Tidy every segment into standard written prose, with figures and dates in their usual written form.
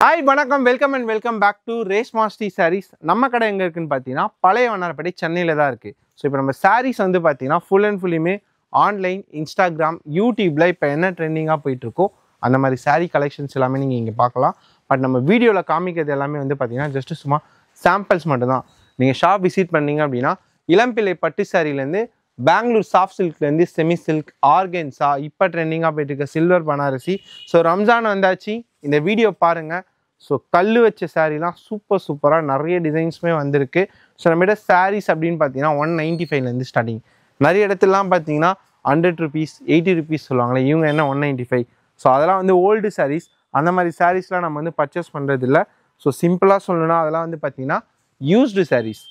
Hi, வணக்கம் welcome back to ரேஷ்மாஸ்டி saris. நம்ம கடை எங்கே இருக்குன்னு பார்த்தீங்கன்னா பழைய வண்ணாரப்பேட்டை சென்னையில் தான் இருக்குது. ஸோ இப்போ நம்ம சாரீஸ் வந்து பார்த்தீங்கன்னா ஃபுல் அண்ட் ஃபுல்லுமே ஆன்லைன், இன்ஸ்டாகிராம், யூடியூப்பில் இப்போ என்ன ட்ரெண்டிங்காக போயிட்டுருக்கோ அந்த மாதிரி சாரீ கலெக்ஷன்ஸ் எல்லாமே நீங்கள் இங்கே பார்க்கலாம். பட் நம்ம வீடியோவில் காமிக்கிறது எல்லாமே வந்து பார்த்தீங்கன்னா ஜஸ்ட்டு சும்மா சாம்பிள்ஸ் மட்டும்தான். நீங்கள் ஷாப் விசிட் பண்ணீங்க அப்படின்னா இளம்பிள்ளை பட்டு சாரிலேருந்து பெங்களூர் சாஃப்ட் சில்க்லேருந்து செமி சில்க், ஆர்கென்ஸா, இப்போ ட்ரெண்டிங்காக போயிட்டு இருக்க சில்வர் பனாரசி. ஸோ ரம்ஜான் வந்தாச்சு, இந்த வீடியோ பாருங்கள். ஸோ கல் வச்ச சாரீலாம் சூப்பராக நிறைய டிசைன்ஸுமே வந்திருக்கு. ஸோ நம்மகிட்ட சாரீஸ் அப்படின்னு பார்த்தீங்கன்னா 195லேருந்து ஸ்டார்டிங். நிறைய இடத்துலலாம் பார்த்தீங்கன்னா 100 rupees 80 rupees சொல்லுவாங்களே, இவங்க என்ன 195. ஸோ அதெல்லாம் வந்து ஓல்டு சாரீஸ். அந்த மாதிரி சாரீஸ்லாம் நம்ம வந்து பர்ச்சேஸ் பண்ணுறது இல்லை. ஸோ சிம்பிளாக சொல்லணும்னா அதெல்லாம் வந்து பார்த்தீங்கன்னா யூஸ்டு சாரீஸ்.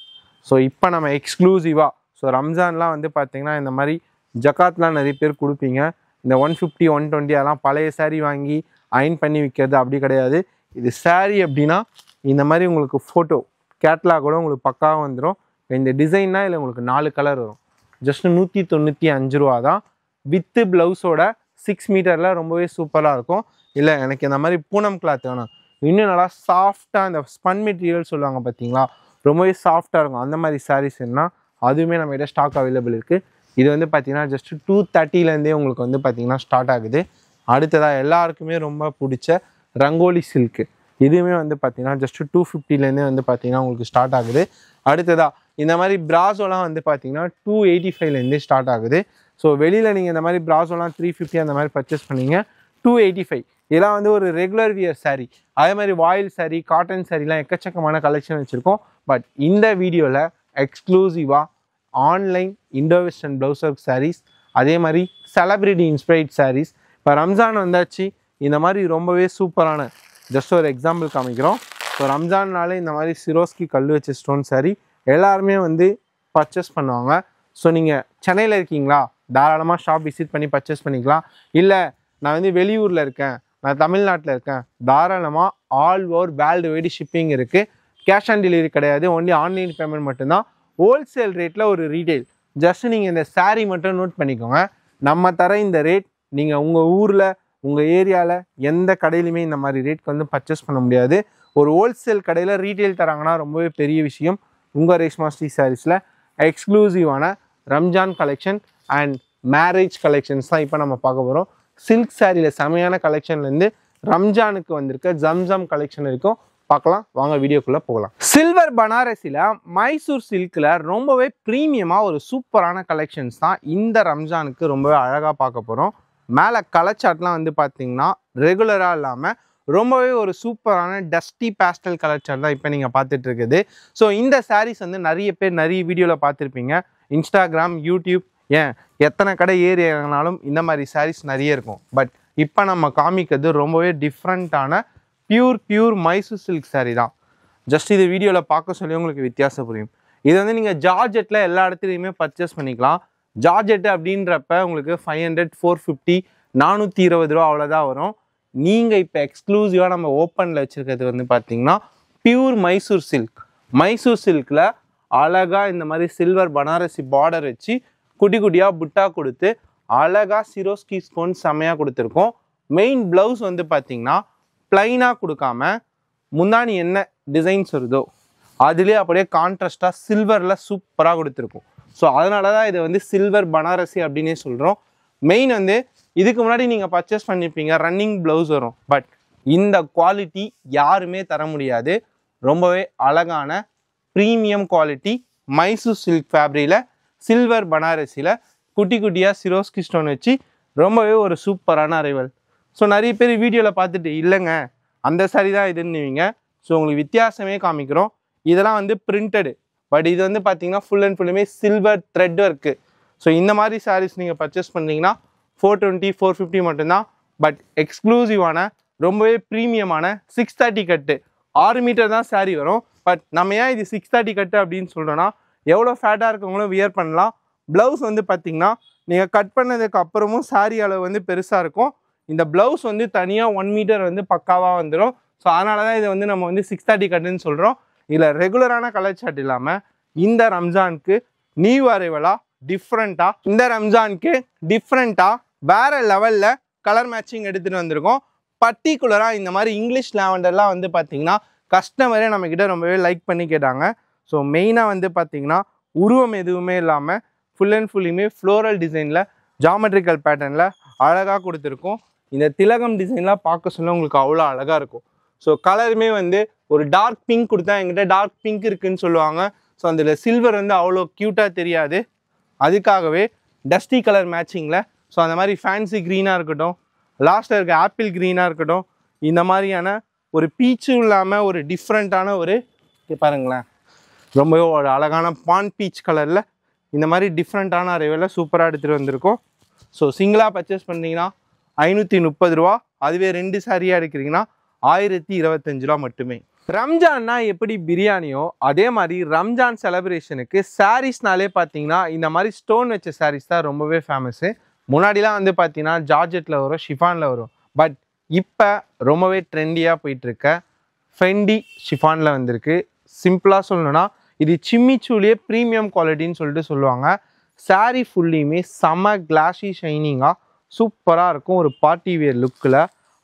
ஸோ இப்போ நம்ம எக்ஸ்க்ளூசிவாக ஸோ ரம்ஜான்லாம் வந்து பார்த்தீங்கன்னா இந்த மாதிரி ஜக்காத்லாம் நிறைய பேர் கொடுப்பீங்க. இந்த 150 120 அதெல்லாம் பழைய சாரீ வாங்கி அயன் பண்ணி விற்கிறது அப்படி கிடையாது. இது சாரீ அப்படின்னா இந்த மாதிரி உங்களுக்கு ஃபோட்டோ கேட்லாக் கூட உங்களுக்கு பக்காவாக வந்துடும். இந்த டிசைன்னா இல்லை உங்களுக்கு 4 கலர் வரும். ஜஸ்ட்டு 195 ரூபா தான். வித்து ப்ளவுஸோட 6 மீட்டரில் ரொம்பவே சூப்பராக இருக்கும். இல்லை எனக்கு இந்த மாதிரி பூனம் கிளாத் வேணும், இன்னும் நல்லா சாஃப்டாக இந்த ஸ்பன் மெட்டீரியல் சொல்லுவாங்க பார்த்தீங்களா, ரொம்பவே சாஃப்டாக இருக்கும், அந்த மாதிரி சாரீஸ் என்ன அதுவுமே நம்மகிட்ட ஸ்டாக் அவைலபிள் இருக்குது. இது வந்து பார்த்தீங்கன்னா ஜஸ்ட்டு 230லேருந்தே உங்களுக்கு வந்து பார்த்தீங்கன்னா ஸ்டார்ட் ஆகுது. அடுத்ததாக எல்லாருக்குமே ரொம்ப பிடிச்ச ரங்கோலி சில்க்கு, இதுவுமே வந்து பார்த்தீங்கன்னா ஜஸ்ட்டு 250லேருந்தே வந்து பார்த்தீங்கன்னா உங்களுக்கு ஸ்டார்ட் ஆகுது. அடுத்ததாக இந்த மாதிரி பிராசோலாம் வந்து பார்த்தீங்கன்னா 285லேருந்தே ஸ்டார்ட் ஆகுது. ஸோ வெளியில் நீங்கள் இந்த மாதிரி பிராசோலாம் 350 அந்த மாதிரி பர்ச்சேஸ் பண்ணிங்க 285. இதெல்லாம் வந்து ஒரு ரெகுலர் வியர் சாரீ. அதே மாதிரி வாயில் சாரீ, காட்டன் சாரீலாம் எக்கச்சக்கமான கலெக்ஷன் வச்சுருக்கோம். பட் இந்த வீடியோவில் எக்ஸ்க்ளூசிவாக online indo western blouse work sarees, அதே மாதிரி செலிப்ரிட்டி இன்ஸ்பைர்ட் சாரீஸ். இப்போ ரம்ஜான் வந்தாச்சு, இந்த மாதிரி ரொம்பவே சூப்பரான ஜஸ்ட் ஒரு எக்ஸாம்பிள் காமிக்கிறோம். ஸோ ரம்ஜான்னாலே இந்த மாதிரி சிரோஸ்கி கல் வச்ச ஸ்டோன் சாரீ எல்லாருமே வந்து பர்ச்சேஸ் பண்ணுவாங்க. ஸோ நீங்கள் சென்னையில் இருக்கீங்களா, தாராளமாக ஷாப் விசிட் பண்ணி பர்ச்சேஸ் பண்ணிக்கலாம். இல்லை நான் வந்து வெளியூரில் இருக்கேன், நான் தமிழ்நாட்டில் இருக்கேன், தாராளமாக all over world wide shipping இருக்குது. கேஷ் ஆன் டெலிவரி கிடையாது, ஒன்லி ஆன்லைன் பேமெண்ட் மட்டும்தான். ஹோல்சேல் ரேட்டில் ஒரு ரீட்டெயில். ஜஸ்ட்டு நீங்கள் இந்த சாரீ மட்டும் நோட் பண்ணிக்கோங்க. நம்ம தர இந்த ரேட் நீங்கள் உங்கள் ஊரில் உங்கள் ஏரியாவில் எந்த கடையிலுமே இந்த மாதிரி ரேட்க்கு வந்து பர்ச்சேஸ் பண்ண முடியாது. ஒரு ஹோல்சேல் கடையில் ரீட்டெயில் தராங்கன்னா ரொம்பவே பெரிய விஷயம். உங்கள் ரேஷ்மாஸ்டி சாரீஸில் எக்ஸ்க்ளூசிவான Ramzan collection and marriage collections தான் இப்போ நம்ம பார்க்க போகிறோம். சில்க் சாரியில் செமையான கலெக்ஷன்லேருந்து ரம்ஜானுக்கு வந்திருக்க ஜம்ஜம் கலெக்ஷன் இருக்கும். பார்க்கலாம் வாங்க, வீடியோக்குள்ளே போகலாம். சில்வர் பனாரசியில் மைசூர் சில்கில் ரொம்பவே ப்ரீமியமாக ஒரு சூப்பரான கலெக்ஷன்ஸ் தான் இந்த ரம்ஜானுக்கு ரொம்பவே அழகாக பார்க்க போகிறோம். மேலே கலர் வந்து பார்த்தீங்கன்னா ரெகுலராக இல்லாமல் ரொம்பவே ஒரு சூப்பரான டஸ்டி பேஸ்டல் கலர் சார்ட் தான் இப்போ நீங்கள் பார்த்துட்டு இருக்குது. ஸோ இந்த சாரீஸ் வந்து நிறைய பேர் நிறைய வீடியோவில் பார்த்துருப்பீங்க. இன்ஸ்டாகிராம், யூடியூப், ஏன் எத்தனை கடை ஏறி இறங்கினாலும் இந்த மாதிரி சாரீஸ் நிறைய இருக்கும். பட் இப்போ நம்ம காமிக்கிறது ரொம்பவே டிஃப்ரெண்ட்டான பியூர் மைசூர் சில்க் சாரீ தான். ஜஸ்ட் இது வீடியோவில் பார்க்க சொல்லி உங்களுக்கு வித்தியாசம் புரியும். இது வந்து நீங்கள் ஜார்ஜெட்டில் எல்லா இடத்துலையுமே பர்ச்சேஸ் பண்ணிக்கலாம். ஜார்ஜெட்டு அப்படின்றப்ப உங்களுக்கு 500 450 420 ரூபா அவ்வளோதான் வரும். நீங்கள் இப்போ எக்ஸ்க்ளூசிவாக நம்ம ஓப்பனில் வச்சுருக்கிறது வந்து பார்த்தீங்கன்னா பியூர் மைசூர் சில்க். மைசூர் சில்கில் அழகாக இந்த மாதிரி சில்வர் பனாரசி பார்டர் வச்சு குட்டி குட்டியாக புட்டா கொடுத்து அழகாக சிரோஸ்கி ஸ்டோன் செம்மையாக கொடுத்துருக்கோம். மெயின் ப்ளவுஸ் வந்து பார்த்தீங்கன்னா ப்ளைனாக கொடுக்காம முந்தானி என்ன டிசைன்ஸ் வருதோ அதுலேயே அப்படியே கான்ட்ராஸ்டாக சில்வரில் சூப்பராக கொடுத்துருக்கும். ஸோ அதனால தான் இதை வந்து சில்வர் பனாரசி அப்படின்னே சொல்கிறோம். மெயின் வந்து இதுக்கு முன்னாடி நீங்கள் பர்ச்சேஸ் பண்ணியிருப்பீங்க, ரன்னிங் ப்ளவுஸ் வரும். பட் இந்த குவாலிட்டி யாருமே தர முடியாது. ரொம்பவே அழகான ப்ரீமியம் குவாலிட்டி மைசூர் சில்க் ஃபேப்ரியில் சில்வர் பனாரசியில் குட்டி குட்டியாக சிரோஸ்கி ஸ்டோன் வச்சு ரொம்பவே ஒரு சூப்பரான அரைவல். ஸோ நிறைய பேர் வீடியோவில் பார்த்துட்டு இல்லைங்க அந்த சாரி தான் இதுன்னுவீங்க. ஸோ உங்களுக்கு வித்தியாசமே காமிக்கிறோம். இதெல்லாம் வந்து பிரிண்டடு, பட் இது வந்து பார்த்தீங்கன்னா ஃபுல் அண்ட் ஃபுல்லுமே சில்வர் த்ரெட் ஒர்க்கு. ஸோ இந்த மாதிரி சாரீஸ் நீங்கள் பர்ச்சேஸ் பண்ணிங்கன்னா 420 450 மட்டும்தான். பட் எக்ஸ்க்ளூசிவான ரொம்பவே ப்ரீமியமான 630 கட்டு 6 மீட்டர் தான் சாரீ வரும். பட் நம்ம ஏன் இது 630 கட்டு அப்படின்னு சொல்கிறோன்னா, எவ்வளோ ஃபேட்டாக இருக்கவங்களும் வியர் பண்ணலாம். ப்ளவுஸ் வந்து பார்த்திங்கன்னா நீங்கள் கட் பண்ணதுக்கு அப்புறமும் சாரீ அளவு வந்து பெருசாக இருக்கும். இந்த ப்ளவுஸ் வந்து தனியாக 1 மீட்டர் வந்து பக்காவாக வந்துடும். ஸோ அதனால தான் இதை வந்து நம்ம வந்து 630 கட்டுன்னு சொல்கிறோம். இதில் ரெகுலரான கலர் சார்ட் இல்லாமல் இந்த ரம்ஜானுக்கு நியூ அரைவலாக டிஃப்ரெண்ட்டாக இந்த ரம்ஜானுக்கு டிஃப்ரெண்ட்டாக வேறு லெவலில் கலர் மேட்சிங் எடுத்துகிட்டு வந்திருக்கோம். பர்டிகுலராக இந்த மாதிரி இங்கிலீஷ் லாவெண்டர்லாம் வந்து பார்த்தீங்கன்னா கஸ்டமரே நம்மக்கிட்ட ரொம்பவே லைக் பண்ணி கேட்டாங்க. ஸோ மெயினாக வந்து பார்த்தீங்கன்னா உருவம் எதுவுமே இல்லாமல் ஃபுல் அண்ட் ஃபுல்லுமே ஃப்ளோரல் டிசைனில் ஜாமெட்ரிக்கல் பேட்டர்னில் அழகாக கொடுத்துருக்கோம். இந்த திலகம் டிசைன்லாம் பார்க்க சொல்ல உங்களுக்கு அவ்வளோ அழகாக இருக்கும். ஸோ கலருமே வந்து ஒரு டார்க் பிங்க் கொடுத்தா எங்கிட்ட டார்க் பிங்க் இருக்குதுன்னு சொல்லுவாங்க. ஸோ அதில் சில்வர் வந்து அவ்வளோ க்யூட்டாக தெரியாது. அதுக்காகவே டஸ்டி கலர் மேட்சிங்கில் ஸோ அந்த மாதிரி ஃபேன்சி க்ரீனாக இருக்கட்டும், லாஸ்ட்டில் இருக்க ஆப்பிள் க்ரீனாக இருக்கட்டும், இந்த மாதிரியான ஒரு பீச்சும் இல்லாமல் ஒரு டிஃப்ரெண்ட்டான ஒரு பாருங்களேன், ரொம்பவே ஒரு அழகான பான் பீச் கலரில் இந்த மாதிரி டிஃப்ரெண்ட்டான அரைவில் சூப்பராக எடுத்துகிட்டு வந்திருக்கோம். ஸோ சிங்கிளாக பர்ச்சேஸ் பண்ணிங்கன்னா 530 ரூபா, அதுவே 2 சாரியாக எடுக்கிறீங்கன்னா 1025 ரூபா மட்டுமே. ரம்ஜான்னா எப்படி பிரியாணியோ அதே மாதிரி ரம்ஜான் செலிப்ரேஷனுக்கு சாரீஸ்னாலே பார்த்தீங்கன்னா இந்த மாதிரி ஸ்டோன் வச்ச சாரீஸ் தான் ரொம்பவே ஃபேமஸ்ஸு. முன்னாடிலாம் வந்து பார்த்தீங்கன்னா ஜார்ஜெட்டில் வரும், ஷிஃபானில் வரும். பட் இப்போ ரொம்பவே ட்ரெண்டியாக போயிட்டுருக்க ஃபெண்டி ஷிஃபானில் வந்திருக்கு. சிம்பிளாக சொல்லணுன்னா இது சிம்மிச்சூலியே ப்ரீமியம் குவாலிட்டின்னு சொல்லிட்டு சொல்லுவாங்க. சாரீ ஃபுல்லியுமே செம்ம கிளாஷி ஷைனிங்காக சூப்பராக இருக்கும் ஒரு பார்ட்டி வியர் லுக்கில்.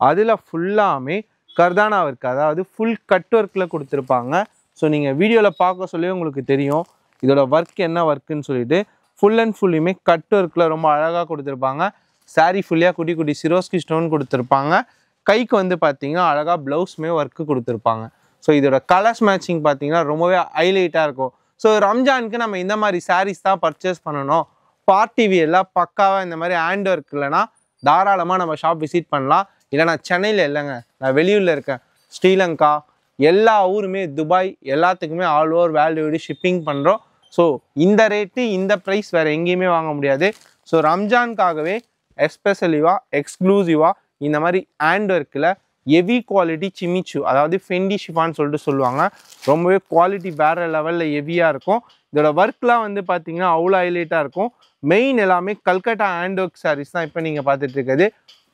அதில் ஃபுல்லாமே கர்தானா ஒர்க், அதாவது ஃபுல் கட் ஒர்க்கில் கொடுத்துருப்பாங்க. ஸோ நீங்கள் வீடியோவில் பார்க்க சொல்லி உங்களுக்கு தெரியும் இதோட ஒர்க் என்ன ஒர்க்குன்னு சொல்லிட்டு. ஃபுல் அண்ட் ஃபுல்லுமே கட் ஒர்க்கில் ரொம்ப அழகாக கொடுத்துருப்பாங்க. சாரீ ஃபுல்லியாக குட்டி குட்டி சிரோஸ்கி ஸ்டோன் கொடுத்துருப்பாங்க. கைக்கு வந்து பார்த்தீங்கன்னா அழகாக ப்ளவுஸுமே ஒர்க்கு கொடுத்துருப்பாங்க. ஸோ இதோட கலர்ஸ் மேட்சிங் பார்த்தீங்கன்னா ரொம்பவே ஹைலைட்டாக இருக்கும். ஸோ ரம்ஜானுக்கு நம்ம இந்த மாதிரி சாரீஸ் தான் பர்ச்சேஸ் பண்ணணும், பார்ட்டி வியர்லாம் பக்காவாக இந்த மாதிரி ஹேண்ட் ஒர்க் இல்லைனா தாராளமாக நம்ம ஷாப் விசிட் பண்ணலாம். இல்லை நான் சென்னையில் இல்லைங்க, நான் வெளியூரில் இருக்கேன், ஸ்ரீலங்கா, எல்லா ஊருமே, துபாய், எல்லாத்துக்குமே ஆல் ஓவர் வேர்ல்டு ஷிப்பிங் பண்ணுறோம். ஸோ இந்த ரேட்டு இந்த ப்ரைஸ் வேறு எங்கேயுமே வாங்க முடியாது. ஸோ ரம்ஜானுக்காகவே எஸ்பெஷலிவாக எக்ஸ்க்ளூசிவாக இந்த மாதிரி ஹேண்ட் ஒர்க்கில் ஹெவி குவாலிட்டி சிமிச்சு, அதாவது ஃபெண்டி ஷிஃபான்னு சொல்லிட்டு சொல்லுவாங்க. ரொம்பவே குவாலிட்டி வேறு லெவலில் ஹெவியாக இருக்கும். இதோட ஒர்க்லாம் வந்து பார்த்தீங்கன்னா அவ்வளோ ஹைலைட்டாக இருக்கும். மெயின் எல்லாமே கல்கட்டா ஹேண்ட் ஒர்க் சாரீஸ் தான் இப்போ நீங்கள் பார்த்துட்டு இருக்கிறது.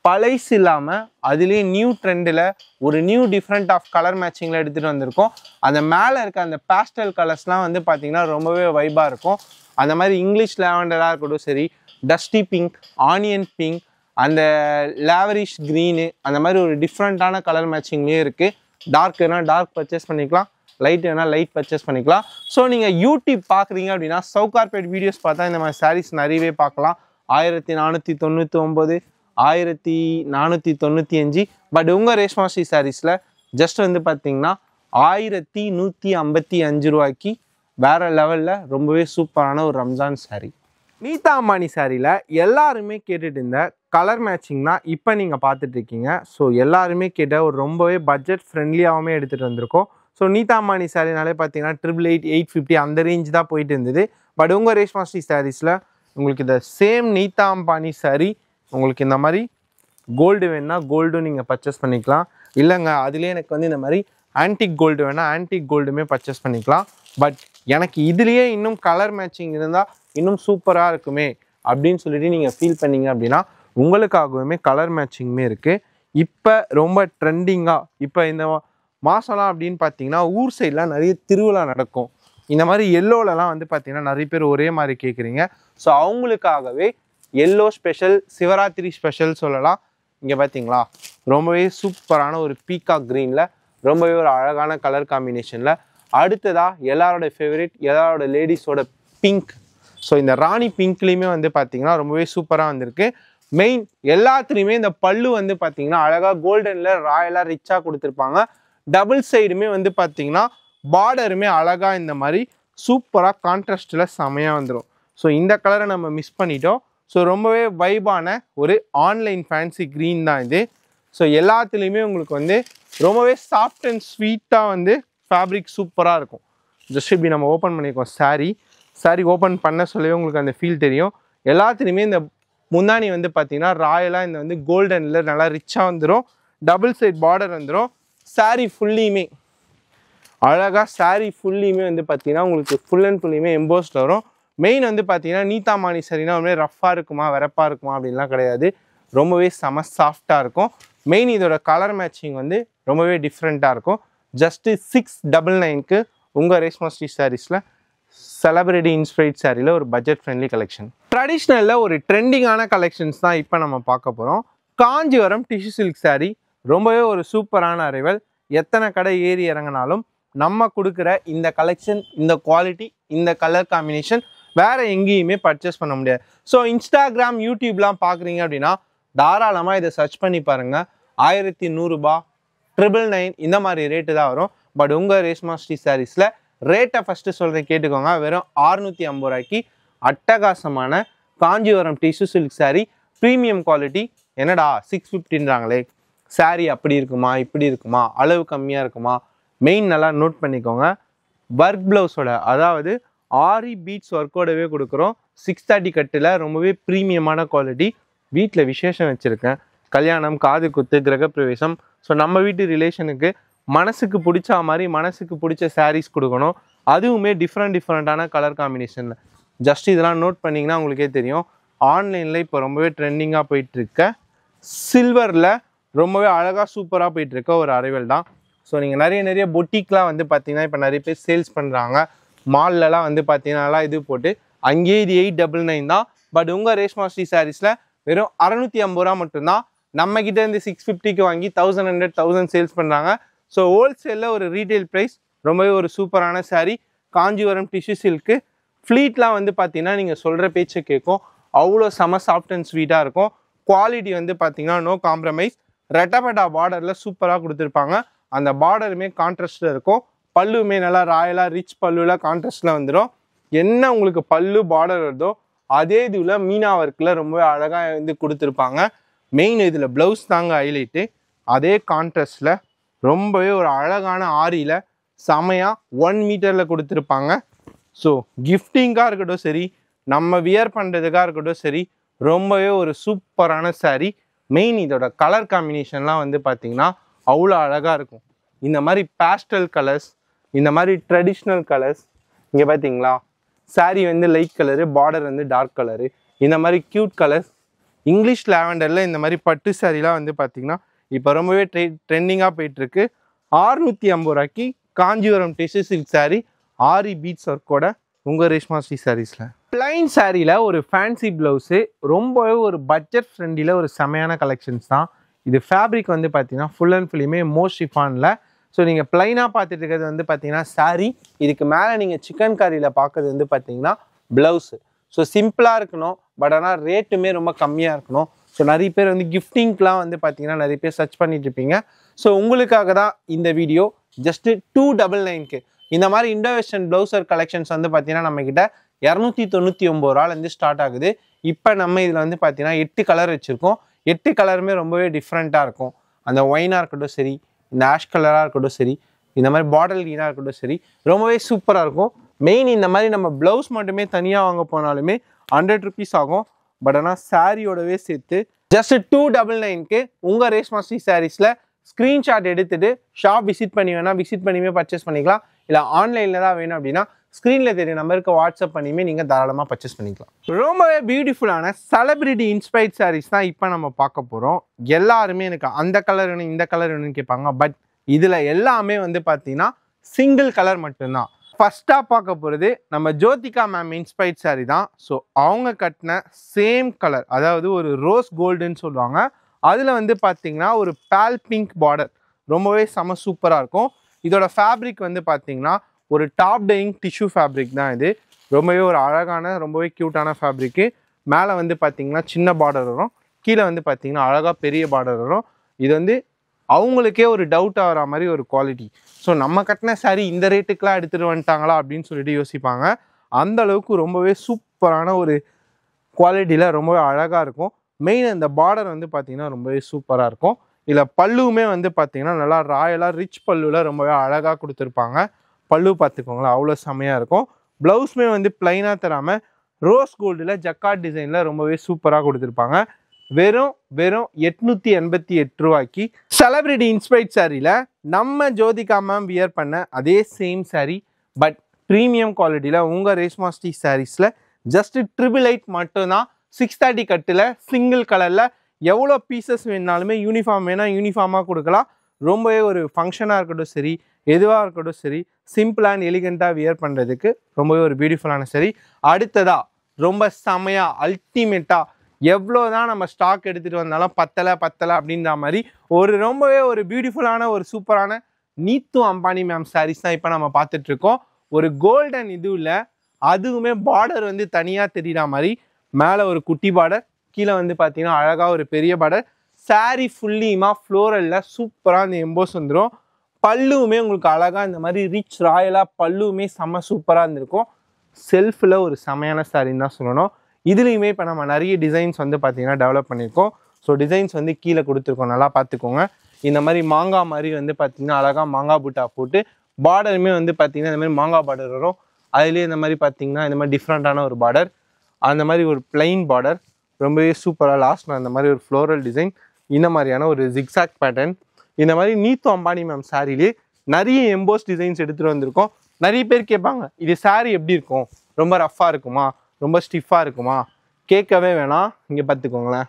பழைசு இல்லாமல் அதுலேயே நியூ ட்ரெண்டில் ஒரு நியூ டிஃப்ரெண்ட் ஆஃப் கலர் மேட்சிங்கில் எடுத்துகிட்டு வந்திருக்கோம். அந்த மேலே இருக்க அந்த பேஸ்டல் கலர்ஸ்லாம் வந்து பார்த்திங்கன்னா ரொம்பவே வைபாக இருக்கும். அந்த மாதிரி இங்கிலீஷ் லாவெண்டராக இருக்கட்டும் சரி, டஸ்டி பிங்க், ஆனியன் பிங்க், அந்த லாவரிஷ் க்ரீனு, அந்த மாதிரி ஒரு டிஃப்ரெண்ட்டான கலர் மேட்சிங்லேயே இருக்குது. டார்க் வேணால் டார்க் பர்ச்சேஸ் பண்ணிக்கலாம், லைட் வேணால் லைட் பர்ச்சேஸ் பண்ணிக்கலாம். ஸோ நீங்கள் யூடியூப் பார்க்குறீங்க அப்படின்னா சவுகார்பேட் வீடியோஸ் பார்த்தா இந்த மாதிரி சாரீஸ் நிறையவே பார்க்கலாம். 1499, 1495. பட் உங்கள் ரேஷ்மா ஸ்ரீ சாரீஸில் ஜஸ்ட் வந்து பார்த்தீங்கன்னா 1155 ரூபாய்க்கு வேறு லெவலில் ரொம்பவே சூப்பரான ஒரு ரம்ஜான் சாரீ. நீதா அம்பானி சாரியில் எல்லாருமே கேட்டுட்டு இருந்த கலர் மேட்சிங்னா இப்போ நீங்கள் பார்த்துட்ருக்கீங்க. ஸோ எல்லாருமே கேட்ட ஒரு ரொம்பவே பட்ஜெட் ஃப்ரெண்ட்லியாகவுமே எடுத்துகிட்டு வந்திருக்கோம். ஸோ நீதா அம்பானி சாரினாலே பார்த்தீங்கன்னா 888, 850 அந்த ரேஞ்ச் தான் போயிட்டு இருந்தது. பட் உங்கள் ரேஷ்மா ஸ்ரீ சாரீஸில் உங்களுக்கு இந்த சேம் நீதா அம்பானி சாரி உங்களுக்கு இந்த மாதிரி கோல்டு வேணுன்னா கோல்டும் நீங்கள் பர்ச்சேஸ் பண்ணிக்கலாம். இல்லைங்க அதுலேயே எனக்கு வந்து இந்த மாதிரி ஆன்டிக் கோல்டு வேணால் ஆன்டிக் கோல்டுமே பர்ச்சேஸ் பண்ணிக்கலாம். பட் எனக்கு இதுலேயே இன்னும் கலர் மேட்சிங் இருந்தால் இன்னும் சூப்பராக இருக்குமே அப்படின்னு சொல்லிட்டு நீங்கள் ஃபீல் பண்ணீங்க அப்படின்னா உங்களுக்காகவுமே கலர் மேட்சிங்குமே இருக்குது. இப்போ ரொம்ப ட்ரெண்டிங்காக இப்போ இந்த மாதம்லாம் அப்படின்னு பார்த்தீங்கன்னா ஊர் சைட்லாம் நிறைய திருவிழா நடக்கும். இந்த மாதிரி எல்லோலலாம் வந்து பார்த்தீங்கன்னா நிறைய பேர் ஒரே மாதிரி கேட்குறீங்க. ஸோ அவங்களுக்காகவே எல்லோ ஸ்பெஷல், சிவராத்திரி ஸ்பெஷல் சொல்லலாம். இங்கே பார்த்தீங்களா ரொம்பவே சூப்பரான ஒரு பீகாக் க்ரீனில் ரொம்பவே ஒரு அழகான கலர் காம்பினேஷனில். அடுத்ததாக எல்லாரோட ஃபேவரட், எல்லாரோட லேடிஸோட பிங்க். ஸோ இந்த ராணி பிங்க்லேயுமே வந்து பார்த்தீங்கன்னா ரொம்பவே சூப்பராக வந்திருக்கு. மெயின் எல்லாத்துலேயுமே இந்த பல்லு வந்து பார்த்தீங்கன்னா அழகாக கோல்டனில் ராயலாக ரிச்சாக கொடுத்துருப்பாங்க. டபுள் சைடுமே வந்து பார்த்தீங்கன்னா பார்டருமே அழகாக இந்த மாதிரி சூப்பராக கான்ட்ராஸ்டில் செமையாக வந்துடும். ஸோ இந்த கலரை நம்ம மிஸ் பண்ணிட்டோம். ஸோ ரொம்பவே வைபான ஒரு ஆன்லைன் ஃபேன்சி க்ரீன் தான் இது. ஸோ எல்லாத்துலேயுமே உங்களுக்கு வந்து ரொம்பவே சாஃப்ட் அண்ட் ஸ்வீட்டாக வந்து ஃபேப்ரிக் சூப்பராக இருக்கும். ஜஸ்ட் இப்படி நம்ம ஓப்பன் பண்ணியிருக்கோம் சாரி ஓப்பன் பண்ண சொல்லவே உங்களுக்கு அந்த ஃபீல் தெரியும். எல்லாத்துலேயுமே இந்த முந்தானி வந்து பார்த்தீங்கன்னா ராயலாக இந்த வந்து கோல்டனில் நல்லா ரிச்சாக வந்துடும். டபுள் சைட் பார்டர் வந்துடும். சாரீ ஃபுல்லியுமே அழகாக வந்து பார்த்தீங்கன்னா உங்களுக்கு ஃபுல் அண்ட் ஃபுல்லியுமே எம்போஸ்ட் வரும். மெயின் வந்து பார்த்தீங்கன்னா நீதா அம்பானி சாரினா ரொம்பவே ரஃப்பாக இருக்குமா வெறப்பாக இருக்குமா அப்படின்லாம் கிடையாது. ரொம்பவே செம சாஃப்டாக இருக்கும். மெயின் இதோட கலர் மேட்சிங் வந்து ரொம்பவே டிஃப்ரெண்ட்டாக இருக்கும். ஜஸ்ட்டு 699க்கு உங்கள் ரேஷ்மா ஸ்ரீ சாரீஸில் செலிபிரிட்டி இன்ஸ்பைர்ட் சாரியில் ஒரு பட்ஜெட் ஃப்ரெண்ட்லி கலெக்ஷன். ட்ரெடிஷ்னலில் ஒரு ட்ரெண்டிங்கான கலெக்ஷன்ஸ் தான் இப்போ நம்ம பார்க்க போகிறோம். காஞ்சிவரம் டிஷ்யூ சில்க் சாரீ ரொம்பவே ஒரு சூப்பரான அரைவல். எத்தனை கடை ஏறி இறங்கினாலும் நம்ம கொடுக்குற இந்த கலெக்ஷன், இந்த குவாலிட்டி, இந்த கலர் காம்பினேஷன் வேற எங்கேயுமே பர்ச்சேஸ் பண்ண முடியாது. ஸோ இன்ஸ்டாகிராம், யூடியூப்லாம் பார்க்குறீங்க அப்படின்னா தாராளமாக இதை சர்ச் பண்ணி பாருங்கள். 1100 ரூபாய், 999 இந்த மாதிரி ரேட்டு தான் வரும். பட் உங்கள் ரேஷ்மா ஸ்ரீ சாரீஸில் ரேட்டை ஃபஸ்ட்டு சொல்கிறேன் கேட்டுக்கோங்க. வெறும் 650 ரூபாய்க்கு அட்டகாசமான Kanchipuram tissue silk sari, premium quality. என்னடா 650ன்றாங்களே, சாரீ அப்படி இருக்குமா, இப்படி இருக்குமா, அளவு கம்மியாக இருக்குமா? மெயின் நல்லா நோட் பண்ணிக்கோங்க. ஒர்க் ப்ளவுஸோட, அதாவது ஆரி பீட்ஸ் ஒர்க்கோடவே கொடுக்குறோம். 630 கட்டில் ரொம்பவே ப்ரீமியமான குவாலிட்டி. வீட்டில் விசேஷம் வச்சுருக்கேன், கல்யாணம், காது குத்து, கிரகப்பிரவேசம். ஸோ நம்ம வீட்டு ரிலேஷனுக்கு மனசுக்கு பிடிச்ச மாதிரி மனசுக்கு பிடிச்ச சாரீஸ் கொடுக்கணும். அதுவுமே டிஃப்ரெண்ட்டான கலர் காம்பினேஷனில். ஜஸ்ட் இதெல்லாம் நோட் பண்ணிங்கன்னா உங்களுக்கே தெரியும். ஆன்லைனில் இப்போ ரொம்பவே ட்ரெண்டிங்காக போயிட்டுருக்க சில்வரில் ரொம்பவே அழகாக சூப்பராக போயிட்டுருக்க ஒரு அரைவல் தான். ஸோ நீங்கள் நிறைய பொட்டிக்லாம் வந்து பார்த்தீங்கன்னா இப்போ நிறைய பேர் சேல்ஸ் பண்ணுறாங்க. மால்லலாம் வந்து பார்த்தீங்கன்னா இது போட்டு அங்கேயே இது 899 தான். பட் உங்கள் ரேஷ்மா ஸ்ரீ சாரீஸில் வெறும் 650 ரூபா மட்டும்தான். நம்மக்கிட்ட இருந்து 650க்கு வாங்கி 1100 சேல்ஸ் பண்ணுறாங்க. ஸோ ஹோல்சேலில் ஒரு ரீட்டைல் ப்ரைஸ். ரொம்பவே ஒரு சூப்பரான சாரீ. Kanchipuram tissue silk. ஃப்ளீட்லாம் வந்து பார்த்தீங்கன்னா நீங்கள் சொல்கிற பேச்சை கேட்கும். அவ்வளோ செம சாஃப்ட் அண்ட் ஸ்வீட்டாக இருக்கும். குவாலிட்டி வந்து பார்த்தீங்கன்னா நோ காம்ப்ரமைஸ். ரெட்டப்பட்டா பார்டரில் சூப்பராக கொடுத்துருப்பாங்க. அந்த பார்டருமே கான்ட்ராஸ்டில் இருக்கும். பல்லுமே நல்லா ராயலாக ரிச் பல்லுவில் கான்ட்ராஸ்டில் வந்துடும். என்ன உங்களுக்கு பல்லு பார்டர் வருதோ அதே இதுவில் மீனா ஒர்க்கில் ரொம்பவே அழகாக வந்து கொடுத்துருப்பாங்க. மெயின் இதில் ப்ளவுஸ் தாங்க ஹைலைட்டு. அதே கான்ட்ராஸ்டில் ரொம்பவே ஒரு அழகான ஆரியில் செமையாக 1 மீட்டரில் கொடுத்துருப்பாங்க. ஸோ கிஃப்டிங்காக இருக்கட்டும் சரி, நம்ம வியர் பண்ணுறதுக்காக இருக்கட்டும் சரி, ரொம்பவே ஒரு சூப்பரான சாரீ. மெயின் இதோட கலர் காம்பினேஷன்லாம் வந்து பார்த்திங்கன்னா அவ்வளோ அழகாக இருக்கும். இந்த மாதிரி பேஸ்டல் கலர்ஸ், இந்த மாதிரி ட்ரெடிஷ்னல் கலர்ஸ். இங்கே பார்த்தீங்களா, சாரீ வந்து லைட் கலரு, பார்டர் வந்து டார்க் கலரு. இந்த மாதிரி க்யூட் கலர்ஸ். இங்கிலீஷ் லாவெண்டரில் இந்த மாதிரி பட்டு சாரீலாம் வந்து பார்த்திங்கன்னா இப்போ ரொம்பவே ட்ரெண்டிங்காக போயிட்டுருக்கு. 650 ரூபாய்க்கு காஞ்சிபுரம் டிஷ்யூ சில்க் சாரீ, ஆரி பீட்ஸ் ஒர்க்கோட உங்கள் ரேஷ்மா ஸ்ரீ சாரீஸில். பிளைன் சாரியில் ஒரு ஃபேன்சி ப்ளவுஸு, ரொம்பவே ஒரு பட்ஜெட் ஃப்ரெண்டில் ஒரு செமையான கலெக்ஷன்ஸ் தான். இது ஃபேப்ரிக் வந்து பார்த்தீங்கன்னா ஃபுல் அண்ட் ஃபுல்லுமே மோஸ்ட் ஷிஃபானில். ஸோ நீங்கள் ப்ளைனாக பார்த்துட்டு இருக்கிறது வந்து பார்த்தீங்கன்னா சாரீ. இதுக்கு மேலே நீங்கள் சிக்கன் கறியில் பார்க்குறது வந்து பார்த்தீங்கன்னா ப்ளவுஸு. ஸோ சிம்பிளாக இருக்கணும், பட் ஆனால் ரேட்டுமே ரொம்ப கம்மியாக இருக்கணும். ஸோ நிறைய பேர் வந்து கிஃப்டிங்க்கெலாம் வந்து பார்த்தீங்கன்னா நிறைய பேர் சர்ச் பண்ணிட்டு இருப்பீங்க. ஸோ உங்களுக்காக தான் இந்த வீடியோ. ஜஸ்ட்டு 299க்கு இந்த மாதிரி இண்டோ வெஸ்டர்ன் ப்ளவுசர் கலெக்ஷன்ஸ் வந்து பார்த்தீங்கன்னா நம்மக்கிட்ட 299 ரூபாலேருந்து ஸ்டார்ட் ஆகுது. இப்போ நம்ம இதில் வந்து பார்த்தீங்கன்னா 8 கலர் வச்சுருக்கோம். 8 கலருமே ரொம்பவே டிஃப்ரெண்ட்டாக இருக்கும். அந்த ஒயினாக இருக்கட்டும் சரி, இந்த ஆஷ் கலராக இருக்கட்டும் சரி, இந்த மாதிரி பாட்டில் க்ரீனாக இருக்கட்டும் சரி, ரொம்பவே சூப்பராக இருக்கும். மெயின் இந்த மாதிரி நம்ம ப்ளவுஸ் மட்டுமே தனியாக வாங்க போனாலுமே 100 ருபீஸ் ஆகும். பட் ஆனால் சாரியோடவே சேர்த்து ஜஸ்ட் 299க்கு உங்கள் ரேஷ்மா ஸ்ரீ சாரீஸில் ஸ்க்ரீன்ஷாட் எடுத்துகிட்டு ஷாப் விசிட் பண்ணியுமே பர்ச்சேஸ் பண்ணிக்கலாம். இல்லை ஆன்லைனில் தான் வேணும் அப்படின்னா ஸ்க்ரீனில் தெரிய நம்பருக்கு வாட்ஸ்அப் பண்ணியுமே நீங்கள் தாராளமாக பர்ச்சேஸ் பண்ணிக்கலாம். ரொம்பவே பியூட்டிஃபுல்லான செலிபிரிட்டி இன்ஸ்பைர்ட் சாரீஸ் தான் இப்போ நம்ம பார்க்க போகிறோம். எல்லாருமே எனக்கு அந்த கலர் வேணும், இந்த கலர் வேணும்னு கேட்பாங்க. பட் இதில் எல்லாமே வந்து பார்த்தீங்கன்னா சிங்கிள் கலர் மட்டும்தான். ஃபஸ்ட்டாக பார்க்க போகிறது நம்ம ஜோதிகா மேம் இன்ஸ்பைர்ட் சாரீ தான். ஸோ அவங்க கட்டின சேம் கலர், அதாவது ஒரு ரோஸ் கோல்டுன்னு சொல்லுவாங்க. அதில் வந்து பார்த்தீங்கன்னா ஒரு பால் பிங்க் பார்டர், ரொம்பவே செம சூப்பராக இருக்கும். இதோட ஃபேப்ரிக் வந்து பார்த்தீங்கன்னா ஒரு டாப் டையிங் டிஷ்யூ ஃபேப்ரிக் தான் இது. ரொம்பவே ஒரு அழகான, ரொம்பவே க்யூட்டான ஃபேப்ரிக்கு. மேலே வந்து பார்த்தீங்கன்னா சின்ன பார்டர் வரும், கீழே வந்து பார்த்தீங்கன்னா அழகாக பெரிய பார்டர் வரும். இது வந்து அவங்களுக்கே ஒரு டவுட் ஆகிற மாதிரி ஒரு குவாலிட்டி. ஸோ நம்ம கட்டின சாரீ இந்த ரேட்டுக்கெலாம் எடுத்துகிட்டு வந்துட்டாங்களா அப்படின்னு சொல்லிட்டு யோசிப்பாங்க. அந்த அளவுக்கு ரொம்பவே சூப்பரான ஒரு குவாலிட்டியில் ரொம்பவே அழகாக இருக்கும். மெயின் இந்த பார்டர் வந்து பார்த்தீங்கன்னா ரொம்பவே சூப்பராக இருக்கும். இதில் பல்லுவுமே வந்து பார்த்தீங்கன்னா நல்லா ராயலாக ரிச் பல்லுவில் ரொம்பவே அழகாக கொடுத்துருப்பாங்க. பல்லு பார்த்துக்கோங்களேன், அவ்வளோ செமையாக இருக்கும். ப்ளவுஸுமே வந்து ப்ளைனாக தராமல் ரோஸ் கோல்டில் ஜக்கார்ட் டிசைனில் ரொம்பவே சூப்பராக கொடுத்துருப்பாங்க. வெறும் 888 ரூபாய்க்கு செலிபிரிட்டி இன்ஸ்பைர்ட் சாரியில் நம்ம ஜோதிகா மேம் வியர் பண்ண அதே சேம் சாரீ, பட் ப்ரீமியம் குவாலிட்டியில் உங்கள் ரேஷ்மா ஸ்ரீ சாரீஸில் ஜஸ்ட் 888 மட்டும்தான். 630 கட்டில் சிங்கிள் கலரில் எவ்வளோ பீசஸ் வேணாலுமே யூனிஃபார்ம் வேணால் யூனிஃபார்மாக கொடுக்கலாம். ரொம்பவே ஒரு ஃபங்க்ஷனாக இருக்கட்டும் சரி, எதுவாக இருக்கட்டும் சரி, சிம்பிள் அண்ட் எலிகண்ட்டாக வியர் பண்ணுறதுக்கு ரொம்பவே ஒரு பியூட்டிஃபுல்லான சாரீ. அடுத்ததாக ரொம்ப செமையாக அல்டிமேட்டாக எவ்வளோதான் நம்ம ஸ்டாக் எடுத்துகிட்டு வந்தாலும் பத்தலை அப்படின்ற மாதிரி ரொம்பவே ஒரு பியூட்டிஃபுல்லான ஒரு சூப்பரான நீத்து அம்பானி மேம் சாரீஸ் தான் இப்போ நம்ம பார்த்துட்ருக்கோம். ஒரு கோல்டன் இதுவில் அதுவுமே பார்டர் வந்து தனியாக தெரிகிற மாதிரி மேலே ஒரு குட்டி பார்டர், கீழே வந்து பார்த்தீங்கன்னா அழகாக ஒரு பெரிய பார்டர். சாரீ ஃபுல்லியுமா ஃப்ளோரலில் சூப்பராக அந்த எம்போஸ் வந்துடும். பல்லுவுமே உங்களுக்கு அழகாக இந்த மாதிரி ரிச் ராயலாக பல்லுவுமே செம்ம சூப்பராக இருந்திருக்கும். செல்ஃபில் ஒரு செமையான சாரின்னு தான் சொல்லணும். இதுலேயுமே இப்போ நம்ம நிறைய டிசைன்ஸ் வந்து பார்த்தீங்கன்னா டெவலப் பண்ணியிருக்கோம். ஸோ டிசைன்ஸ் வந்து கீழே கொடுத்துருக்கோம், நல்லா பார்த்துக்கோங்க. இந்த மாதிரி மாங்காய் மாதிரி வந்து பார்த்தீங்கன்னா அழகாக மாங்காய் பூட்டா போட்டு பார்டருமே வந்து பார்த்தீங்கன்னா இந்த மாதிரி மாங்காய் பார்டர் வரும். அதுலேயே இந்த மாதிரி பார்த்தீங்கன்னா இந்த மாதிரி டிஃப்ரெண்ட்டான ஒரு பார்டர், அந்த மாதிரி ஒரு பிளைன் பார்டர் ரொம்பவே சூப்பராக. லாஸ்ட் அந்த மாதிரி ஒரு ஃப்ளோரல் டிசைன், இந்த மாதிரியான ஒரு ஜிக்ஸாக் பேட்டர்ன். இந்த மாதிரி நீத்து அம்பானி மேம் சாரிலே நிறைய எம்போஸ் டிசைன்ஸ் எடுத்துகிட்டு வந்திருக்கோம். நிறைய பேர் கேட்பாங்க, இது சாரீ எப்படி இருக்கும், ரொம்ப ரஃப்பாக இருக்குமா, ரொம்ப ஸ்டிஃபாக இருக்குமா? கேட்கவே வேணாம், இங்கே பார்த்துக்கோங்களேன்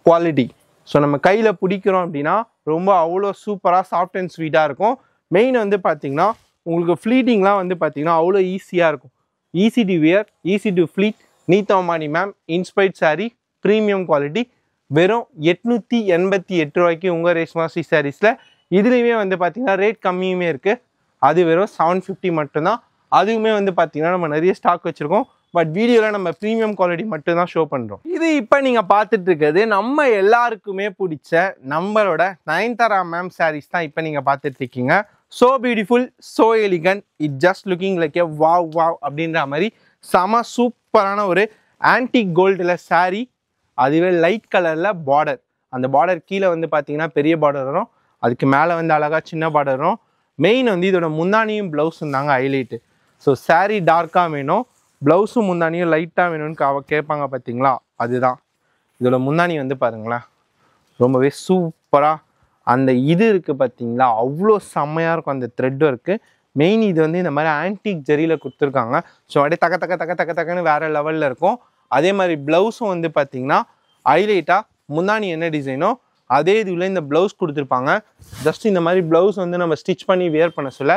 குவாலிட்டி. ஸோ நம்ம கையில் பிடிக்கிறோம் அப்படின்னா ரொம்ப அவ்வளோ சூப்பராக சாஃப்ட் அண்ட் ஸ்வீட்டாக இருக்கும். மெயின் வந்து பார்த்திங்கன்னா உங்களுக்கு ஃப்ளீட்டிங்லாம் வந்து பார்த்திங்கன்னா அவ்வளோ ஈஸியாக இருக்கும். Easy to wear, easy to pleat. Nita Ambani ma'am inspired saree, premium quality, வெறும் 888 ரூபாய்க்கு உங்கள் ரேஷ்மா ஸ்ரீ சாரீஸில். இதுலேயுமே வந்து பார்த்திங்கன்னா ரேட் கம்மியுமே இருக்குது. அது வெறும் 750 மட்டும்தான். அதுவுமே வந்து பார்த்திங்கன்னா நம்ம நிறைய ஸ்டாக் வச்சுருக்கோம். பட் வீடியோவில் நம்ம ப்ரீமியம் குவாலிட்டி மட்டும்தான் ஷோ பண்ணுறோம். இது இப்போ நீங்கள் பார்த்துட்டு இருக்கிறது நம்ம எல்லாருக்குமே பிடிச்ச நம்மளோட நயன்தாரா மேம் சாரீஸ் தான் இப்போ நீங்கள் பார்த்துட்டு இருக்கீங்க. So beautiful, so elegant, it just looking like A wow wow அப்படின்ற மாதிரி செம சூப்பரான ஒரு ஆன்டிக் கோல்டில் சாரீ. அதுவே லைட் கலரில் பார்டர், அந்த பார்டர் கீழே வந்து பார்த்தீங்கன்னா பெரிய பார்டர் வரும், அதுக்கு மேலே வந்து அழகாக சின்ன பார்டர் வரும். மெயின் வந்து இதோட முந்தானியும் ப்ளவுஸும் தாங்க ஹைலைட்டு. ஸோ சாரீ டார்க்காக வேணும், ப்ளவுஸும் முந்தானியும் லைட்டாக வேணும்னு கேட்பாங்க பார்த்தீங்களா, அதுதான். இதோட முந்தானி வந்து பாருங்களேன் ரொம்பவே சூப்பராக அந்த இது இருக்குது பார்த்தீங்களா, அவ்வளோ செம்மையாக இருக்கும் அந்த த்ரெட் ஒர்க்கு. மெயின் இது வந்து இந்த மாதிரி ஆன்டிக் ஜெரியில் கொடுத்துருக்காங்க. ஸோ அப்படியே தக்கன்னு வேறு லெவலில் இருக்கும். அதே மாதிரி ப்ளவுஸும் வந்து பார்த்தீங்கன்னா ஹைலைட்டாக முந்தானி என்ன டிசைனோ அதே இதுவில் இந்த ப்ளவுஸ் கொடுத்துருப்பாங்க. ஜஸ்ட் இந்த மாதிரி ப்ளவுஸ் வந்து நம்ம ஸ்டிச் பண்ணி வியர் பண்ண சொல்ல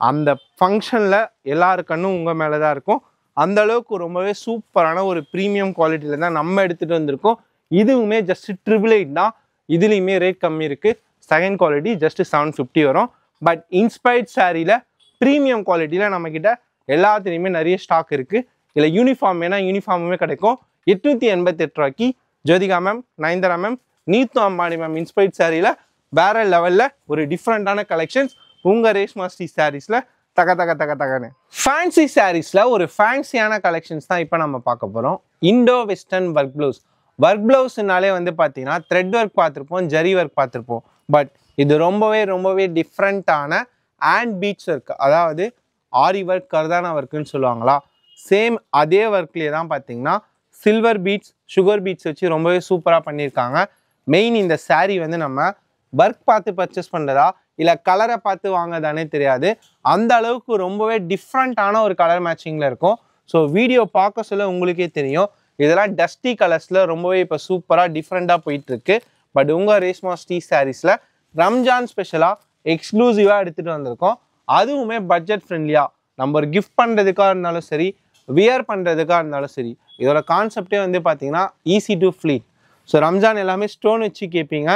அந்த ஃபங்க்ஷனில் எல்லாருக்கண்ணும் உங்கள் மேலே தான் இருக்கும். அந்த அளவுக்கு ரொம்பவே சூப்பரான ஒரு ப்ரீமியம் குவாலிட்டியில் தான் நம்ம எடுத்துகிட்டு வந்திருக்கோம். இதுவுமே ஜஸ்ட் 888 தான். இதுலேயுமே ரேட் கம்மி இருக்குது. செகண்ட் குவாலிட்டி ஜஸ்ட் 750 வரும். பட் இன்ஸ்பைர்ட் சாரியில் ப்ரீமியம் குவாலிட்டியில் நம்மக்கிட்ட எல்லாத்துலேயுமே நிறைய ஸ்டாக் இருக்குது. இல்லை யூனிஃபார்ம் வேணால் யூனிஃபார்முமே கிடைக்கும். 888 ரூபாய்க்கு ஜோதிகா மேம், நயன்தாரா மேம், நீத்து அம்பானி மேம் இன்ஸ்பைர்ட் சாரியில் வேறு லெவலில் ஒரு டிஃப்ரெண்ட்டான கலெக்ஷன்ஸ் உங்கள் ரேஷ்மா ஸ்ரீ சாரீஸில் தகன்னு. ஃபேன்சி சாரீஸில் ஒரு ஃபேன்சியான கலெக்ஷன்ஸ் தான் இப்போ நம்ம பார்க்க போகிறோம். Indo western work blouse. Work ப்ளவுஸ்னாலே வந்து பார்த்தீங்கன்னா த்ரெட் ஒர்க் பார்த்துருப்போம், ஜரி ஒர்க் பார்த்துருப்போம். பட் இது ரொம்பவே டிஃப்ரெண்ட்டான ஹேண்ட் பீட்ஸ் ஒர்க், அதாவது ஆரி ஒர்க், கர்தானா ஒர்க்குன்னு சொல்லுவாங்களா, சேம் அதே ஒர்க்லேயே தான் பார்த்தீங்கன்னா சில்வர் பீட்ஸ், சுகர் பீட்ஸ் வச்சு ரொம்பவே சூப்பராக பண்ணியிருக்காங்க. மெயின் இந்த சாரீ வந்து நம்ம ஒர்க் பார்த்து பர்ச்சேஸ் பண்ணுறதா இல்லை கலரை பார்த்து வாங்கதானே தெரியாது, அந்த அளவுக்கு ரொம்பவே டிஃப்ரெண்ட்டான ஒரு கலர் மேட்சிங்கில் இருக்கும். ஸோ வீடியோ பார்க்க சொல்ல உங்களுக்கே தெரியும், இதெல்லாம் டஸ்டி கலர்ஸில் ரொம்பவே இப்போ சூப்பராக டிஃப்ரெண்ட்டாக போயிட்டுருக்கு. பட் உங்கள் ரேஷ்மா ஸ்ரீ சாரீஸில் ரம்ஜான் ஸ்பெஷலாக எக்ஸ்க்ளூசிவாக எடுத்துகிட்டு வந்திருக்கோம். அதுவுமே பட்ஜெட் ஃப்ரெண்ட்லியாக நம்ம ஒரு கிஃப்ட் பண்ணுறதுக்காக இருந்தாலும் சரி, வியர் பண்ணுறதுக்காக இருந்தாலும் சரி. இதோட கான்செப்டே வந்து பார்த்தீங்கன்னா easy to pleat. So Ramzan எல்லாமே ஸ்டோன் வச்சு கேட்பீங்க,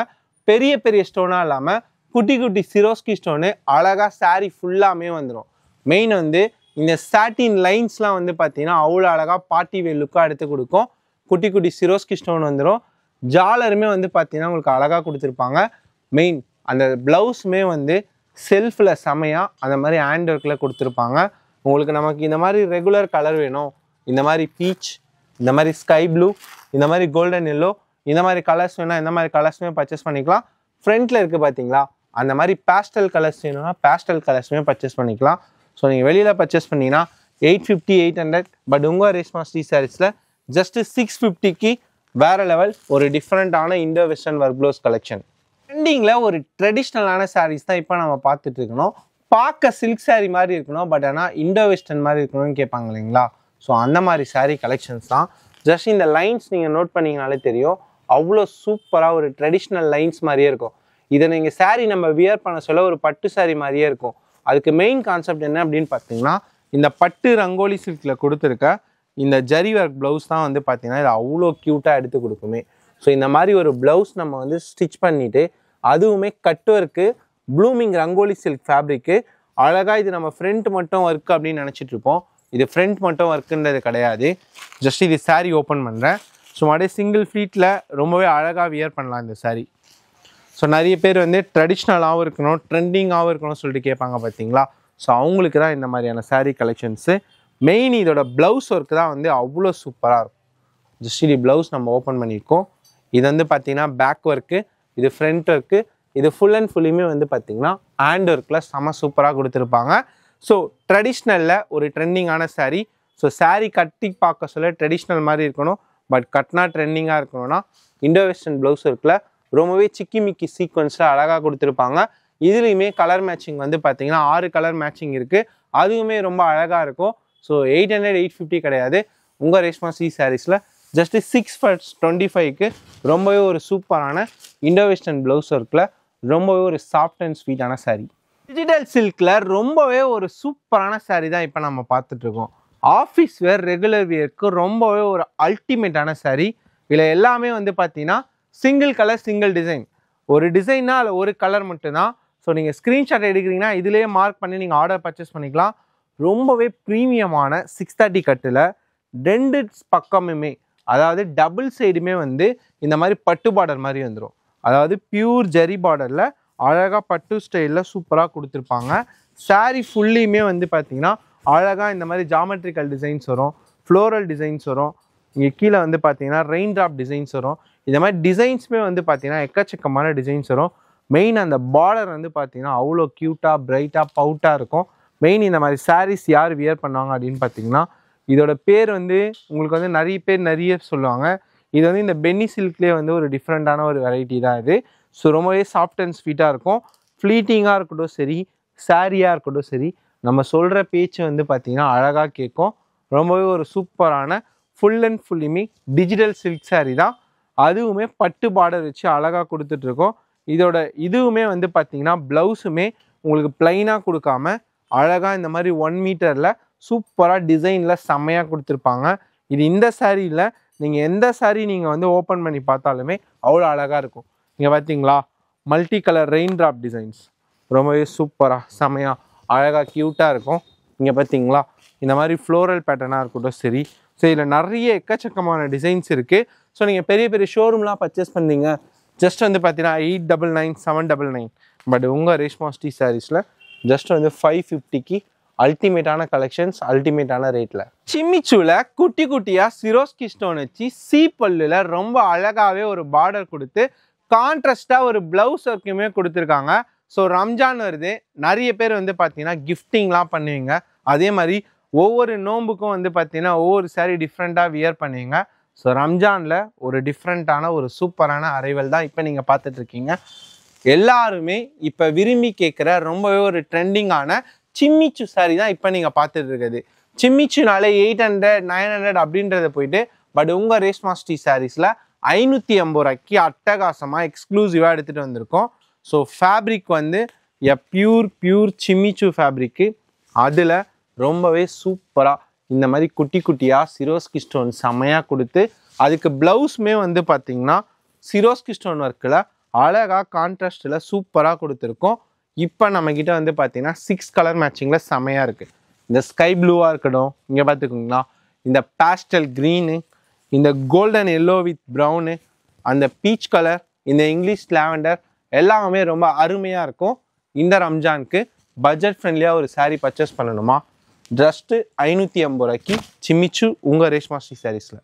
பெரிய ஸ்டோனாக இல்லாமல் குட்டி சிரோஸ்கி ஸ்டோனு அழகாக சாரீ ஃபுல்லாமே வந்துடும். மெயின் வந்து இந்த சாட்டின் லைன்ஸ்லாம் வந்து பார்த்தீங்கன்னா அவ்வளோ அழகாக பார்ட்டி வே லுக்காக எடுத்து கொடுக்கும். குட்டி சிரோஸ்கி ஸ்டோன் வந்துடும். ஜாலருமே வந்து பார்த்தீங்கன்னா உங்களுக்கு அழகாக கொடுத்துருப்பாங்க. மெயின் அந்த ப்ளவுஸுமே வந்து செல்ஃபில் செமையாக அந்த மாதிரி ஹேண்ட் ஒர்க்கில் கொடுத்துருப்பாங்க. உங்களுக்கு நமக்கு இந்த மாதிரி ரெகுலர் கலர் வேணும், இந்த மாதிரி பீச், இந்த மாதிரி ஸ்கை ப்ளூ, இந்த மாதிரி கோல்டன் எல்லோ, இந்த மாதிரி கலர்ஸ் வேணால் இந்த மாதிரி கலர்ஸுமே பர்ச்சேஸ் பண்ணிக்கலாம். ஃப்ரண்ட்டில் இருக்குது பார்த்தீங்களா, அந்த மாதிரி பேஸ்டல் கலர்ஸ் வேணும்னா பேஸ்டல் கலர்ஸுமே பர்ச்சேஸ் பண்ணிக்கலாம். ஸோ நீங்கள் வெளியில் பர்ச்சேஸ் பண்ணிங்கன்னா 850, 800. பட் உங்கள் ரேஷ்மா ஸ்ரீ சாரீஸில் ஜஸ்ட்டு 650க்கு வேறு லெவல் ஒரு டிஃப்ரெண்ட்டான Indo western work blouse collection. ட்ரெண்டிங்கில் ஒரு ட்ரெடிஷ்னலான சாரீஸ் தான் இப்போ நம்ம பார்த்துட்டு இருக்கணும். பார்க்க சில்க் சாரீ மாதிரி இருக்கணும், பட் ஆனால் இண்டோ வெஸ்டர்ன் மாதிரி இருக்கணும்னு கேட்பாங்க இல்லைங்களா. ஸோ அந்த மாதிரி சாரீ கலெக்ஷன்ஸ் தான். ஜஸ்ட் இந்த லைன்ஸ் நீங்கள் நோட் பண்ணிங்கனாலே தெரியும், அவ்வளோ சூப்பராக ஒரு ட்ரெடிஷ்னல் லைன்ஸ் மாதிரியே இருக்கும். இதை நீங்கள் சாரீ நம்ம வியர் பண்ண சொல்ல ஒரு பட்டு சாரீ மாதிரியே இருக்கும். அதுக்கு மெயின் கான்செப்ட் என்ன அப்படின்னு பார்த்தீங்கன்னா, இந்த பட்டு ரங்கோலி சில்கில் கொடுத்துருக்க இந்த ஜரி ஒர்க் ப்ளவுஸ் தான் வந்து பார்த்தீங்கன்னா இது அவ்வளோ க்யூட்டாக எடுத்து கொடுக்குமே. ஸோ இந்த மாதிரி ஒரு ப்ளவுஸ் நம்ம வந்து ஸ்டிச் பண்ணிவிட்டு அதுவுமே cut work blooming rangoli silk fabric அழகாக இது நம்ம ஃப்ரண்ட் மட்டும் ஒர்க் அப்படின்னு நினச்சிட்டு இருப்போம். இது ஃப்ரண்ட் மட்டும் ஒர்க்குன்றது கிடையாது. ஜஸ்ட் இது சாரீ ஓப்பன் பண்ணுறேன். ஸோ அப்படியே சிங்கிள் ஃபீட்டில் ரொம்பவே அழகாக வியர் பண்ணலாம் இந்த சாரீ. ஸோ நிறைய பேர் வந்து ட்ரெடிஷ்னலாகவும் இருக்கணும் ட்ரெண்டிங்காகவும் இருக்கணும்னு சொல்லிட்டு கேட்பாங்க பார்த்தீங்களா. ஸோ அவங்களுக்கு தான் இந்த மாதிரியான சாரீ கலெக்ஷன்ஸு. மெயின் இதோட ப்ளவுஸ் ஒர்க்கு தான் வந்து அவ்வளோ சூப்பராக இருக்கும். ஜஸ்ட் இது ப்ளவுஸ் நம்ம ஓப்பன் பண்ணியிருக்கோம். இது வந்து பார்த்தீங்கன்னா பேக் ஒர்க்கு, இது ஃப்ரண்ட் ஒர்க்கு, இது ஃபுல் அண்ட் ஃபுல்லுமே வந்து பார்த்தீங்கன்னா ஹேண்ட் ஒர்க்கில் செம சூப்பராக கொடுத்துருப்பாங்க. ஸோ ட்ரெடிஷ்னலில் ஒரு ட்ரெண்டிங்கான சாரீ. ஸோ சாரீ கட்டி பார்க்க சொல்ல ட்ரெடிஷ்னல் மாதிரி இருக்கணும், பட் கட்னா ட்ரெண்டிங்காக இருக்கணும்னா இண்டோ வெஸ்டர்ன் ப்ளவுஸ் ஒர்க்கில் ரொம்பவே சிக்கி மிக்கி சீக்வன்ஸில் அழகாக கொடுத்துருப்பாங்க. இதுலேயுமே கலர் மேட்சிங் வந்து பார்த்தீங்கன்னா 6 கலர் மேட்சிங் இருக்குது. அதுவுமே ரொம்ப அழகாக இருக்கும். ஸோ 800 850 கிடையாது. உங்கள் ரேஷ்மா ஸ்ரீ சாரீஸில் ஜஸ்ட்டு 6/25க்கு ரொம்பவே ஒரு சூப்பரான இண்டோ வெஸ்டர்ன் ப்ளவுஸ் ஒர்க்கில் ரொம்பவே ஒரு சாஃப்ட் அண்ட் ஸ்வீட்டான சாரீ. டிஜிட்டல் சில்கில் ரொம்பவே ஒரு சூப்பரான சாரீ தான் இப்போ நம்ம பார்த்துட்ருக்கோம். ஆஃபீஸ் வேர் ரெகுலர் வியருக்கு ரொம்பவே ஒரு அல்டிமேட்டான சாரீ. இதில் எல்லாமே வந்து பார்த்தீங்கன்னா சிங்கிள் கலர் சிங்கிள் டிசைன். ஒரு டிசைன்னா அதில் ஒரு கலர் மட்டும்தான். ஸோ நீங்கள் ஸ்க்ரீன்ஷாட் எடுக்கிறீங்கன்னா இதிலேயே மார்க் பண்ணி நீங்கள் ஆர்டர் பர்ச்சேஸ் பண்ணிக்கலாம். ரொம்பவே ப்ரீமியமான 630 கட்டில் 2 பக்கமுமே, அதாவது டபுள் சைடுமே வந்து இந்த மாதிரி பட்டு பார்டர் மாதிரி வந்துடும். அதாவது பியூர் ஜெரி பார்டரில் அழகாக பட்டு ஸ்டைலில் சூப்பராக கொடுத்துருப்பாங்க. சாரீ ஃபுல்லியுமே வந்து பார்த்தீங்கன்னா அழகாக இந்த மாதிரி ஜாமெட்ரிக்கல் டிசைன்ஸ் வரும், ஃப்ளோரல் டிசைன்ஸ் வரும். இங்கே கீழே வந்து பார்த்தீங்கன்னா ரெயின் ட்ராப் டிசைன்ஸ் வரும். இந்த மாதிரி டிசைன்ஸுமே வந்து பார்த்தீங்கன்னா எக்கச்சக்கமான டிசைன்ஸ் வரும். மெயின் அந்த பார்டர் வந்து பார்த்தீங்கன்னா அவ்வளோ க்யூட்டாக பிரைட்டாக பவுட்டாக இருக்கும். மெயின் இந்த மாதிரி சாரீஸ் யார் வியர் பண்ணுவாங்க அப்படின்னு பார்த்தீங்கன்னா இதோட பேர் வந்து உங்களுக்கு வந்து நிறைய பேர் நிறைய சொல்லுவாங்க. இது வந்து இந்த பென்னி சில்க்லேயே வந்து ஒரு டிஃப்ரெண்ட்டான ஒரு வெரைட்டி தான் இது. ஸோ ரொம்பவே சாஃப்ட் அண்ட் ஸ்வீட்டாக இருக்கும். ஃப்ளீட்டிங்காக இருக்கட்டும் சரி, சாரியாக இருக்கட்டும் சரி, நம்ம சொல்கிற பேச்சு வந்து பார்த்திங்கன்னா அழகாக கேட்கும். ரொம்பவே ஒரு சூப்பரான ஃபுல் அண்ட் ஃபுல்லுமே டிஜிட்டல் சில்க் சாரீ தான். அதுவுமே பட்டு பார்டர் வச்சு அழகாக கொடுத்துட்ருக்கோம். இதோட இதுவுமே வந்து பார்த்திங்கன்னா ப்ளவுஸுமே உங்களுக்கு ப்ளைனாக கொடுக்காம அழகாக இந்த மாதிரி 1 மீட்டரில் சூப்பராக டிசைனில் செம்மையாக கொடுத்துருப்பாங்க. இது இந்த சாரியில் நீங்கள் எந்த சாரீ நீங்கள் வந்து ஓப்பன் பண்ணி பார்த்தாலுமே அவ்வளோ அழகாக இருக்கும். இங்கே பார்த்தீங்களா multi colour rain drop designs ரொம்பவே சூப்பராக செம்மையாக அழகாக க்யூட்டாக இருக்கும். இங்கே பார்த்தீங்களா இந்த மாதிரி ஃப்ளோரல் பேட்டர்னாக இருக்கட்டும் சரி. ஸோ இதில் நிறைய எக்கச்சக்கமான டிசைன்ஸ் இருக்குது. ஸோ நீங்கள் பெரிய பெரிய ஷோரூம்லாம் பர்ச்சேஸ் பண்ணீங்க ஜஸ்ட் வந்து பார்த்தீங்கன்னா 899 799. பட் உங்கள் ரேஷ்மா ஸ்ரீ சாரீஸில் ஜஸ்ட் வந்து 550க்கு அல்டிமேட்டான கலெக்ஷன்ஸ் அல்டிமேட்டான ரேட்டில். சிம்மிச்சூவில் குட்டி குட்டியாக சிரோஸ்கி ஸ்டோன் வச்சு பல்லில் ரொம்ப அழகாகவே ஒரு பார்டர் கொடுத்து கான்ட்ராஸ்டாக ஒரு ப்ளவுஸ் ஒர்க்குமே கொடுத்துருக்காங்க. ஸோ ரம்ஜான் வருது, நிறைய பேர் வந்து பார்த்தீங்கன்னா கிஃப்டிங்லாம் பண்ணுவீங்க. அதே மாதிரி ஒவ்வொரு நோம்புக்கும் வந்து பார்த்தீங்கன்னா ஒவ்வொரு சாரீ டிஃப்ரெண்ட்டாக வியர் பண்ணுவீங்க. ஸோ ரம்ஜானில் ஒரு டிஃப்ரெண்ட்டான ஒரு சூப்பரான அரைவல் தான் இப்போ நீங்கள் பார்த்துட்ருக்கீங்க. எல்லாருமே இப்போ விரும்பி கேட்குற ரொம்பவே ஒரு ட்ரெண்டிங்கான சிம்மிச்சு சாரீ தான் இப்போ நீங்கள் பார்த்துட்டு இருக்குது. சிம்மிச்சுனாலே 800 900 அப்படின்றத போயிட்டு, பட் உங்கள் ரேஷ்மா ஸ்ரீ சாரீஸில் 550 ரூபாய்க்கு அட்டகாசமாக எக்ஸ்க்ளூசிவாக எடுத்துகிட்டு வந்திருக்கோம். ஸோ ஃபேப்ரிக் வந்து பியூர் சிம்மிச்சு ஃபேப்ரிக்கு. அதில் ரொம்பவே சூப்பராக இந்த மாதிரி குட்டி குட்டியாக சிரோஸ்கி ஸ்டோன் செம்மையாக கொடுத்து அதுக்கு ப்ளவுஸுமே வந்து பார்த்திங்கன்னா சிரோஸ்கி ஸ்டோன் ஒர்க்கில் அழகாக கான்ட்ராஸ்டில் சூப்பராக கொடுத்துருக்கோம். இப்போ நம்மக்கிட்ட வந்து பார்த்திங்கன்னா 6 கலர் மேட்சிங்கில் செம்மையாக இருக்குது. இந்த ஸ்கை ப்ளூவாக இருக்கட்டும், இங்கே பார்த்துக்கோங்களா இந்த பேஸ்டல் க்ரீனு, இந்த கோல்டன் எல்லோ வித் ப்ரௌனு, அந்த பீச் கலர், இந்த இங்கிலீஷ் லாவெண்டர் எல்லாமே ரொம்ப அருமையாக இருக்கும். இந்த ரம்ஜானுக்கு பட்ஜெட் ஃப்ரெண்ட்லியாக ஒரு சாரீ பர்ச்சேஸ் பண்ணணுமா ஜஸ்ட்டு 550 ரூபாய்க்கு சிம்மிச்சு உங்கள் ரேஷ்மா ஸ்ரீ சாரீஸில்.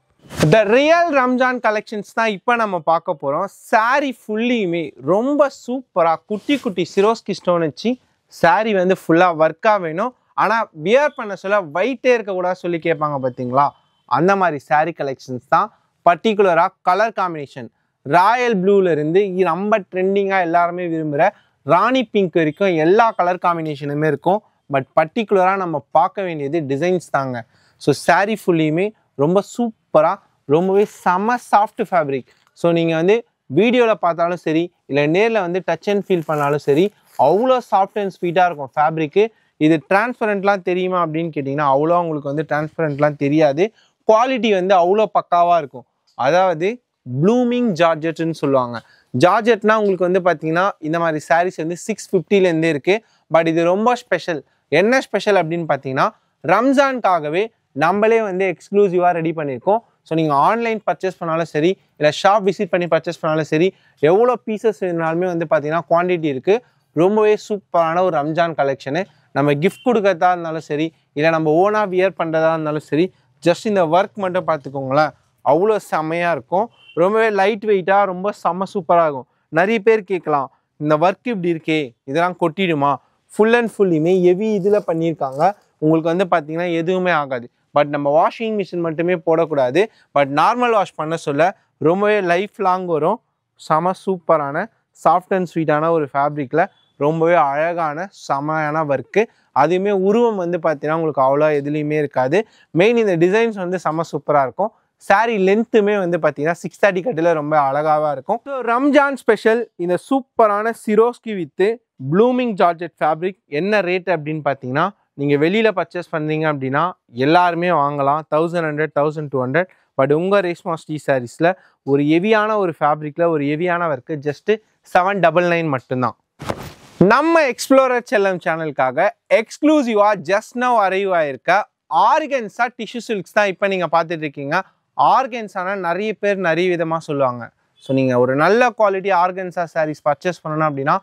த ரியல் ரம்ஜான் கலெக்ஷன்ஸ் தான் இப்போ நம்ம பார்க்க போகிறோம். சாரீ ஃபுல்லியுமே ரொம்ப சூப்பராக குட்டி குட்டி சிரோஸ்கி ஸ்டோன் வச்சு சாரீ வந்து ஃபுல்லாக ஒர்க்காக வேணும், ஆனால் வியர் பண்ண சொல்ல ஒயிட்டே இருக்கக்கூடாது சொல்லி கேட்பாங்க பார்த்தீங்களா. அந்த மாதிரி சாரீ கலெக்ஷன்ஸ் தான். பர்டிகுலராக கலர் காம்பினேஷன் ராயல் ப்ளூலேருந்து ரொம்ப ட்ரெண்டிங்காக எல்லாருமே விரும்புகிற ராணி பிங்க் வரைக்கும் எல்லா கலர் காம்பினேஷனுமே இருக்கும். பட் பர்டிகுலராக நம்ம பார்க்க வேண்டியது டிசைன்ஸ் தாங்க. ஸோ சாரீ ஃபுல்லியுமே ரொம்ப சூப்பராக ரொம்பவே செம சாஃப்ட் ஃபேப்ரிக். ஸோ நீங்கள் வந்து வீடியோவில் பார்த்தாலும் சரி, இல்லை நேரில் வந்து டச் அண்ட் ஃபீல் பண்ணாலும் சரி, அவ்வளோ சாஃப்ட் அண்ட் ஸ்வீட்டாக இருக்கும் ஃபேப்ரிக்கு. இது டிரான்ஸ்பரண்ட்லாம் தெரியுமா அப்படின்னு கேட்டிங்கன்னா அவ்வளோ உங்களுக்கு வந்து டிரான்ஸ்பரண்ட்லாம் தெரியாது. குவாலிட்டி வந்து அவ்வளோ பக்காவாக இருக்கும். அதாவது ப்ளூமிங் ஜார்ஜெட்னு சொல்லுவாங்க. ஜார்ஜெட்னா உங்களுக்கு வந்து பார்த்தீங்கன்னா இந்த மாதிரி சாரீஸ் வந்து 650லேருந்தே இருக்குது. பட் இது ரொம்ப ஸ்பெஷல். என்ன ஸ்பெஷல் அப்படின்னு பார்த்தீங்கன்னா ரம்ஜான்காகவே நம்மளே வந்து எக்ஸ்க்ளூசிவாக ரெடி பண்ணியிருக்கோம். ஸோ நீங்கள் ஆன்லைன் பர்ச்சேஸ் பண்ணாலும் சரி, இல்லை ஷாப் விசிட் பண்ணி பர்ச்சேஸ் பண்ணாலும் சரி, எவ்வளோ பீசஸ் வேணாலுமே வந்து பார்த்தீங்கன்னா குவான்டிட்டி இருக்குது. ரொம்பவே சூப்பரான ஒரு ரம்ஜான் கலெக்ஷனு. நம்ம கிஃப்ட் கொடுக்கறதா இருந்தாலும் சரி, இல்லை நம்ம ஓனாக வியர் பண்ணுறதா இருந்தாலும் சரி, ஜஸ்ட் இந்த ஒர்க் மட்டும் பார்த்துக்கோங்களேன், அவ்வளோ செம்மையாக இருக்கும். ரொம்பவே லைட் வெயிட்டாக ரொம்ப செம்ம சூப்பராக இருக்கும். நிறைய பேர் கேட்கலாம், இந்த ஒர்க் இப்படி இருக்கே, இதெல்லாம் கொட்டிடுமா? ஃபுல் அண்ட் ஃபுல்லுமே ஹெவி இதில் பண்ணியிருக்காங்க. உங்களுக்கு வந்து பார்த்தீங்கன்னா எதுவுமே ஆகாது. பட் நம்ம வாஷிங் மிஷின் மட்டுமே போடக்கூடாது. பட் நார்மல் வாஷ் பண்ண சொல்ல ரொம்பவே லைஃப் லாங் வரும். செம சூப்பரான சாஃப்ட் அண்ட் ஸ்வீட்டான ஒரு ஃபேப்ரிக்கில் ரொம்பவே அழகான செமையான ஒர்க்கு. அதுவுமே உருவம் வந்து பார்த்தீங்கன்னா உங்களுக்கு அவ்வளோ எதுலேயுமே இருக்காது. மெயின் இந்த டிசைன்ஸ் வந்து செம சூப்பராக இருக்கும். சாரீ லென்த்துமே வந்து பார்த்தீங்கன்னா 630 கட்டில் ரொம்ப அழகாக இருக்கும். ஸோ ரம்ஜான் ஸ்பெஷல் இந்த சூப்பரான சிரோஸ்கி வித்து ப்ளூமிங் ஜார்ஜெட் ஃபேப்ரிக் என்ன ரேட் அப்படின்னு பார்த்தீங்கன்னா, நீங்கள் வெளியில் பர்ச்சேஸ் பண்ணீங்க அப்படின்னா எல்லாருமே வாங்கலாம் 1100 1200. பட் உங்கள் ரேஷ்மா ஸ்ரீ சாரீஸில் ஒரு ஹெவியான ஒரு ஃபேப்ரிக்கில் ஒரு ஹெவியான ஒர்க்கு ஜஸ்ட்டு 799 மட்டும்தான். நம்ம எக்ஸ்ப்ளோரர் செல்லம் சேனலுக்காக எக்ஸ்க்ளூசிவாக ஜஸ்ட் நவ் அரைவ் ஆயிருக்க ஆர்கன்ஸா டிஷ்யூ சில்க்ஸ் தான் இப்போ நீங்கள் பார்த்துட்டு இருக்கீங்க. ஆர்கன்ஸானா நிறைய பேர் நிறைய விதமாக சொல்லுவாங்க. ஸோ நீங்கள் ஒரு நல்ல குவாலிட்டி ஆர்கன்ஸா சாரீஸ் பர்ச்சேஸ் பண்ணணும் அப்படின்னா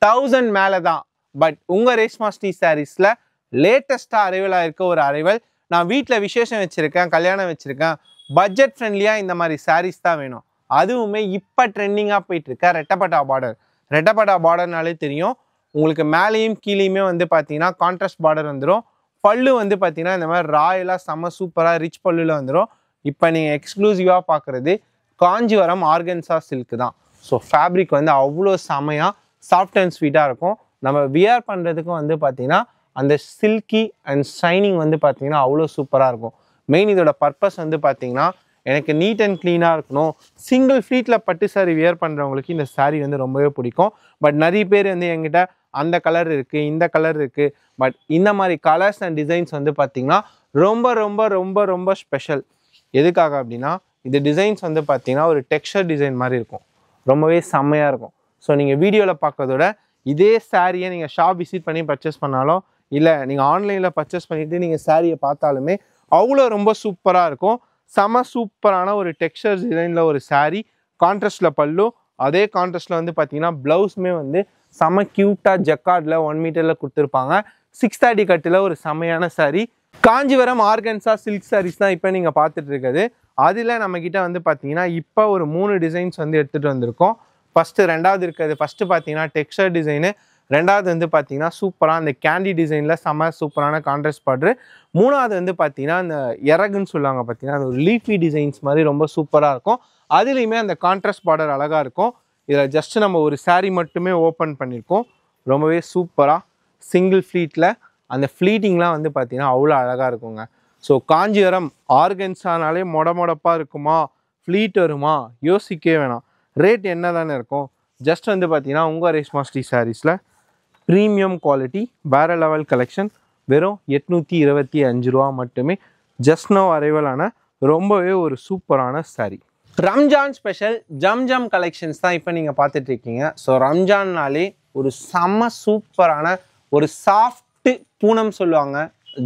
1000 மேலே தான். பட் உங்கள் ரேஷ்மா ஸ்ரீ சாரீஸில் லேட்டஸ்ட்டாக அரைவல் ஆயிருக்க ஒரு அரைவல். நான் வீட்டில் விசேஷம் வச்சுருக்கேன், கல்யாணம் வச்சுருக்கேன், பட்ஜெட் ஃப்ரெண்ட்லியாக இந்த மாதிரி சாரீஸ் தான் வேணும். அதுவுமே இப்போ ட்ரெண்டிங்காக போயிட்டுருக்க ரெட்டப்பட்டா பார்டர். ரெட்டப்பட்டா பார்டர்னாலே தெரியும் உங்களுக்கு, மேலேயும் கீழேயுமே வந்து பார்த்தீங்கன்னா கான்ட்ராஸ்ட் பார்டர் வந்துடும். பல்லு வந்து பார்த்தீங்கன்னா இந்த மாதிரி ராயலாக செம்ம சூப்பராக ரிச் பல்லுவில் வந்துடும். இப்போ நீங்கள் எக்ஸ்க்ளூசிவாக பார்க்குறது காஞ்சிவரம் ஆர்கன்ஸா சில்க் தான். ஸோ ஃபேப்ரிக் வந்து அவ்வளோ செமையாக சாஃப்ட் அண்ட் ஸ்வீட்டாக இருக்கும். நம்ம வியர் பண்ணுறதுக்கும் வந்து பார்த்தீங்கன்னா அந்த சில்கி அண்ட் ஷைனிங் வந்து பார்த்தீங்கன்னா அவ்வளோ சூப்பராக இருக்கும். மெயின் இதோட பர்பஸ் வந்து பார்த்தீங்கன்னா எனக்கு நீட் அண்ட் க்ளீனாக இருக்கணும். சிங்கிள் ஃப்ளீட்டில் பட்டு சாரி வியர் பண்ணுறவங்களுக்கு இந்த சாரீ வந்து ரொம்பவே பிடிக்கும். பட் நிறைய பேர் வந்து என்கிட்ட அந்த கலர் இருக்குது, இந்த கலர் இருக்குது, பட் இந்த மாதிரி கலர்ஸ் அண்ட் டிசைன்ஸ் வந்து பார்த்திங்கன்னா ரொம்ப ரொம்ப ரொம்ப ரொம்ப ஸ்பெஷல். எதுக்காக அப்படின்னா இந்த டிசைன்ஸ் வந்து பார்த்திங்கன்னா ஒரு டெக்ஸ்சர் டிசைன் மாதிரி இருக்கும், ரொம்பவே செம்மையாக இருக்கும். ஸோ நீங்கள் வீடியோவில் பார்க்கறதோட இதே சாரியை நீங்கள் ஷாப் விசிட் பண்ணி பர்ச்சேஸ் பண்ணாலும், இல்லை நீங்கள் ஆன்லைனில் பர்ச்சேஸ் பண்ணிவிட்டு நீங்கள் சாரியை பார்த்தாலுமே அவ்வளோ ரொம்ப சூப்பராக இருக்கும். செம சூப்பரான ஒரு டெக்ஸ்சர் டிசைனில் ஒரு சாரீ, கான்ட்ராஸ்டில் பல்லு, அதே கான்ட்ராஸ்டில் வந்து பார்த்தீங்கன்னா ப்ளவுஸுமே வந்து செம க்யூட்டாக ஜக்கார்டில் 1 மீட்டரில் கொடுத்துருப்பாங்க. 630 கட்டில் ஒரு செமையான சாரீ. காஞ்சிவரம் ஆர்கன்ஸா சில்க் சாரீஸ் தான் இப்போ நீங்கள் பார்த்துட்டு இருக்குது. அதில் நம்மக்கிட்ட வந்து பார்த்தீங்கன்னா இப்போ ஒரு 3 டிசைன்ஸ் வந்து எடுத்துகிட்டு வந்திருக்கோம். ரெண்டாவது இருக்கிறது ஃபஸ்ட்டு பார்த்தீங்கன்னா டெக்ஸ்சர் டிசைனு, ரெண்டாவது வந்து பார்த்தீங்கன்னா சூப்பராக அந்த கேண்டி டிசைனில் செம சூப்பரான கான்ட்ராஸ்ட் பார்டர், மூணாவது வந்து பார்த்தீங்கன்னா அந்த இறகுன்னு சொல்லுவாங்க பார்த்தீங்கன்னா அது ஒரு லீஃபி டிசைன்ஸ் மாதிரி ரொம்ப சூப்பராக இருக்கும். அதுலேயுமே அந்த கான்ட்ராஸ்ட் பார்டர் அழகாக இருக்கும். இதில் ஜஸ்ட்டு நம்ம ஒரு சாரீ மட்டுமே ஓப்பன் பண்ணியிருக்கோம். ரொம்பவே சூப்பராக சிங்கிள் ஃப்ளீட்டில் அந்த ஃப்ளீட்டிங்லாம் வந்து பார்த்தீங்கன்னா அவ்வளோ அழகாக இருக்குங்க. ஸோ காஞ்சிவரம் ஆர்கன்ஸானாலே மொடப்பாக இருக்குமா, ஃப்ளீட் வருமா, யோசிக்கவே வேணாம். ரேட் என்ன தானே இருக்கும். ஜஸ்ட் வந்து பார்த்தீங்கன்னா உங்கள் ரேஷ்மா ஸ்ரீ சாரீஸில் ப்ரீமியம் குவாலிட்டி வேறு லெவல் கலெக்ஷன் வெறும் 825 ரூபா மட்டுமே. ஜஸ்ட் நவ் அரைவலான ரொம்பவே ஒரு சூப்பரான சாரீ. ரம்ஜான் ஸ்பெஷல் ஜம் கலெக்ஷன்ஸ் தான் இப்போ நீங்கள் பார்த்துட்டு இருக்கீங்க. ஸோ ரம்ஜான்னாலே ஒரு செம்ம சூப்பரான ஒரு சாஃப்ட்டு பூனம் சொல்லுவாங்க,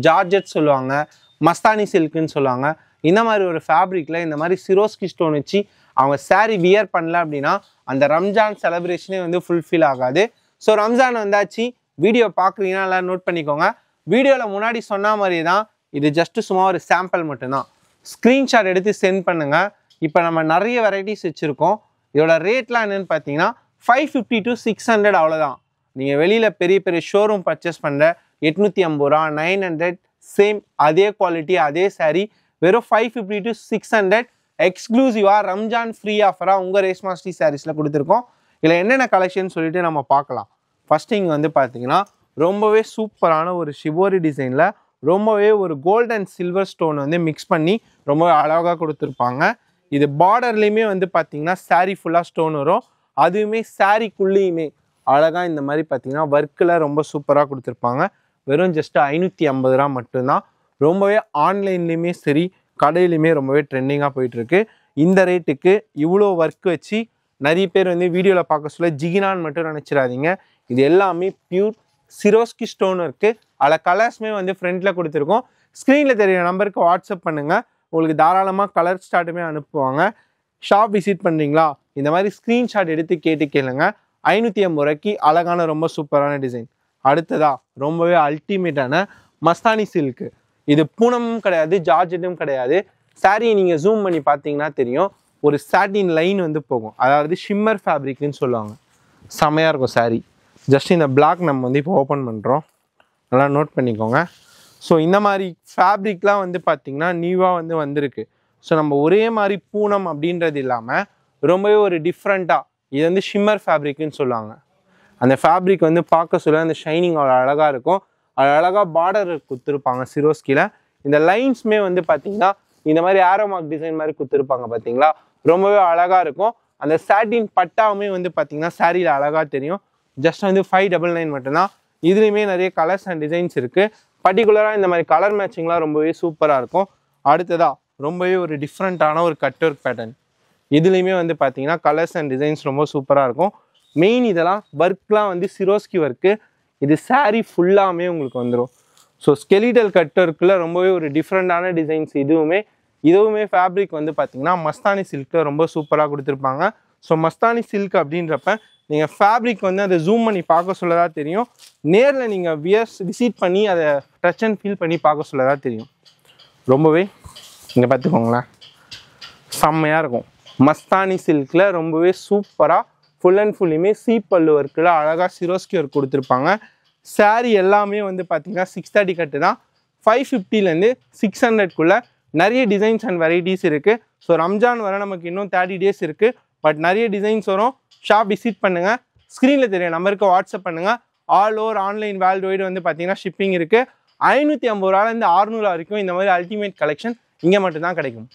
ஜார்ஜெட் சொல்லுவாங்க, மஸ்தானி சில்க்குன்னு சொல்லுவாங்க. இந்த மாதிரி ஒரு ஃபேப்ரிக்கில் இந்த மாதிரி சிரோஸ்கி ஸ்டோன் வச்சு அவங்க சாரீ வியர் பண்ணல அப்படின்னா அந்த ரம்ஜான் செலிப்ரேஷனே வந்து ஃபுல்ஃபில் ஆகாது. ஸோ ரம்ஜான் வந்தாச்சு, வீடியோ பார்க்குறீங்கன்னா எல்லாம் நோட் பண்ணிக்கோங்க. வீடியோவில் முன்னாடி சொன்ன மாதிரி தான் இது ஜஸ்ட்டு சும்மா ஒரு சாம்பிள் மட்டும்தான். ஸ்க்ரீன்ஷாட் எடுத்து சென்ட் பண்ணுங்கள். இப்போ நம்ம நிறைய வெரைட்டிஸ் வச்சுருக்கோம். இதோட ரேட்லாம் என்னென்னு பார்த்தீங்கன்னா 550 to 600 அவ்வளோதான். நீங்கள் வெளியில் பெரிய பெரிய ஷோரூம் பர்ச்சேஸ் பண்ணுற 850 ரூபா 900 சேம் அதே குவாலிட்டி அதே சாரீ வெறும் 550 to 600 எக்ஸ்க்ளூசிவாக ரம்ஜான் ஃப்ரீ ஆஃபராக உங்கள் ரேஷ்மா ஸ்ரீ சாரீஸில் கொடுத்துருக்கோம். இதில் என்னென்ன கலெக்ஷன் சொல்லிட்டு நம்ம பார்க்கலாம். ஃபஸ்ட்டு இங்கே வந்து பார்த்தீங்கன்னா ரொம்பவே சூப்பரான ஒரு ஷிவோரி டிசைனில் ரொம்பவே ஒரு கோல்ட் அண்ட் சில்வர் ஸ்டோன் வந்து மிக்ஸ் பண்ணி ரொம்பவே அழகாக கொடுத்துருப்பாங்க. இது பார்டர்லேயுமே வந்து பார்த்தீங்கன்னா சாரீ ஃபுல்லாக ஸ்டோன் வரும். அதுவுமே சாரீக்குள்ளேயுமே அழகாக இந்த மாதிரி பார்த்தீங்கன்னா ஒர்க்கில் ரொம்ப சூப்பராக கொடுத்துருப்பாங்க. வெறும் ஜஸ்ட்டு 550 ரூபா மட்டும்தான். ரொம்பவே ஆன்லைன்லேயுமே சரி கடையிலுமே ரொம்பவே ட்ரெண்டிங்காக போயிட்டுருக்கு. இந்த ரேட்டுக்கு இவ்வளோ ஒர்க் வச்சு நிறைய பேர் வந்து வீடியோவில் பார்க்க சொல்ல ஜிகினான்னு மட்டும் நினச்சிடாதீங்க. இது எல்லாமே பியூர் சிரோஸ்கி ஸ்டோன் இருக்குது. அதில் கலர்ஸுமே வந்து ஃப்ரண்ட்டில் கொடுத்துருக்கோம். ஸ்க்ரீனில் தெரியிற நம்பருக்கு வாட்ஸ்அப் பண்ணுங்கள், உங்களுக்கு தாராளமாக கலர் ஸ்டார்ட்டுமே அனுப்புவாங்க. ஷாப் விசிட் பண்ணுறீங்களா, இந்த மாதிரி ஸ்க்ரீன்ஷாட் எடுத்து கேட்டு கேளுங்க. 550 ரூபாய்க்கு அழகான ரொம்ப சூப்பரான டிசைன். அடுத்ததா ரொம்பவே அல்டிமேட்டான மஸ்தானி சில்க்கு. இது பூனமும் கிடையாது, ஜார்ஜெட்டும் கிடையாது. சாரியை நீங்கள் ஜூம் பண்ணி பார்த்தீங்கன்னா தெரியும், ஒரு சாட்டின் லைன் வந்து போகும். அதாவது ஷிம்மர் ஃபேப்ரிக்னு சொல்லுவாங்க. செமையாக இருக்கும் சாரீ. ஜஸ்ட் இந்த பிளாக் நம்ம வந்து இப்போ ஓப்பன் பண்ணுறோம், நல்லா நோட் பண்ணிக்கோங்க. ஸோ இந்த மாதிரி ஃபேப்ரிக்லாம் வந்து பார்த்திங்கன்னா நியூவாக வந்து வந்திருக்கு. ஸோ நம்ம ஒரே மாதிரி பூனம் அப்படின்றது இல்லாமல் ரொம்பவே ஒரு டிஃப்ரெண்ட்டாக, இது வந்து ஷிம்மர் ஃபேப்ரிக்னு சொல்லுவாங்க. அந்த ஃபேப்ரிக் வந்து பார்க்க சொல்ல அந்த ஷைனிங் அவ்வளோ அழகாக இருக்கும். அது அழகாக பார்டர் கொடுத்துருப்பாங்க சிரோஸ்கியில். இந்த லைன்ஸுமே வந்து பார்த்திங்கன்னா இந்த மாதிரி ஆரோ மார்க் டிசைன் மாதிரி கொடுத்துருப்பாங்க பார்த்தீங்களா, ரொம்பவே அழகாக இருக்கும். அந்த சாட்டின் பட்டாவுமே வந்து பார்த்திங்கன்னா சாரியில் அழகாக தெரியும். ஜஸ்ட் வந்து 599 மட்டும்தான். இதுலேயுமே நிறைய கலர்ஸ் அண்ட் டிசைன்ஸ் இருக்குது. பர்டிகுலராக இந்த மாதிரி கலர் மேட்சிங்லாம் ரொம்பவே சூப்பராக இருக்கும். அடுத்ததாக ரொம்பவே ஒரு டிஃப்ரெண்ட்டான ஒரு கட் ஒர்க் பேட்டர்ன். இதுலேயுமே வந்து பார்த்திங்கன்னா கலர்ஸ் அண்ட் டிசைன்ஸ் ரொம்ப சூப்பராக இருக்கும். மெயின் இதெல்லாம் ஒர்க்லாம் வந்து சிரோஸ்கி ஒர்க்கு. இது சாரீ ஃபுல்லாமே உங்களுக்கு வந்துடும். ஸோ ஸ்கெலிட்டல் கட் ஒர்க்கில் ரொம்பவே ஒரு டிஃப்ரெண்ட்டான டிசைன்ஸ். இதுவுமே ஃபேப்ரிக் வந்து பார்த்திங்கன்னா மஸ்தானி சில்கில் ரொம்ப சூப்பராக கொடுத்துருப்பாங்க. ஸோ மஸ்தானி சில்க் அப்படின்றப்ப நீங்கள் ஃபேப்ரிக் வந்து அதை ஜூம் பண்ணி பார்க்க சொல்லதான் தெரியும். நேரில் நீங்கள் விசிட் பண்ணி அதை டச் அண்ட் ஃபீல் பண்ணி பார்க்க சொல்லதான் தெரியும். ரொம்பவே இங்கே பார்த்துக்கோங்களேன், செம்மையாக இருக்கும். மஸ்தானி சில்கில் ரொம்பவே சூப்பராக ஃபுல் அண்ட் ஃபுல்லுமே சீப்பல்லு ஒர்க்கில் அழகாக சிரோஸ்கி ஒர்க் கொடுத்துருப்பாங்க. சாரீ எல்லாமே வந்து பார்த்திங்கன்னா 630 கட்டு தான். 550லேருந்து 600க்குள்ளே நிறைய டிசைன்ஸ் அண்ட் வெரைட்டிஸ் இருக்குது. ஸோ ரம்ஜான் வர நமக்கு இன்னும் 30 டேஸ் இருக்குது. பட் நிறைய டிசைன்ஸ் வரும். ஷாப் விசிட் பண்ணுங்கள், ஸ்க்ரீனில் தெரிய நம்பருக்கு வாட்ஸ்அப் பண்ணுங்கள். All over online world wide வந்து பார்த்திங்கன்னா ஷிப்பிங் இருக்குது. 550 ரூபாலேருந்து 600 வரைக்கும் இந்த மாதிரி அல்டிமேட் கலெக்ஷன் இங்கே மட்டும்தான் கிடைக்கும்.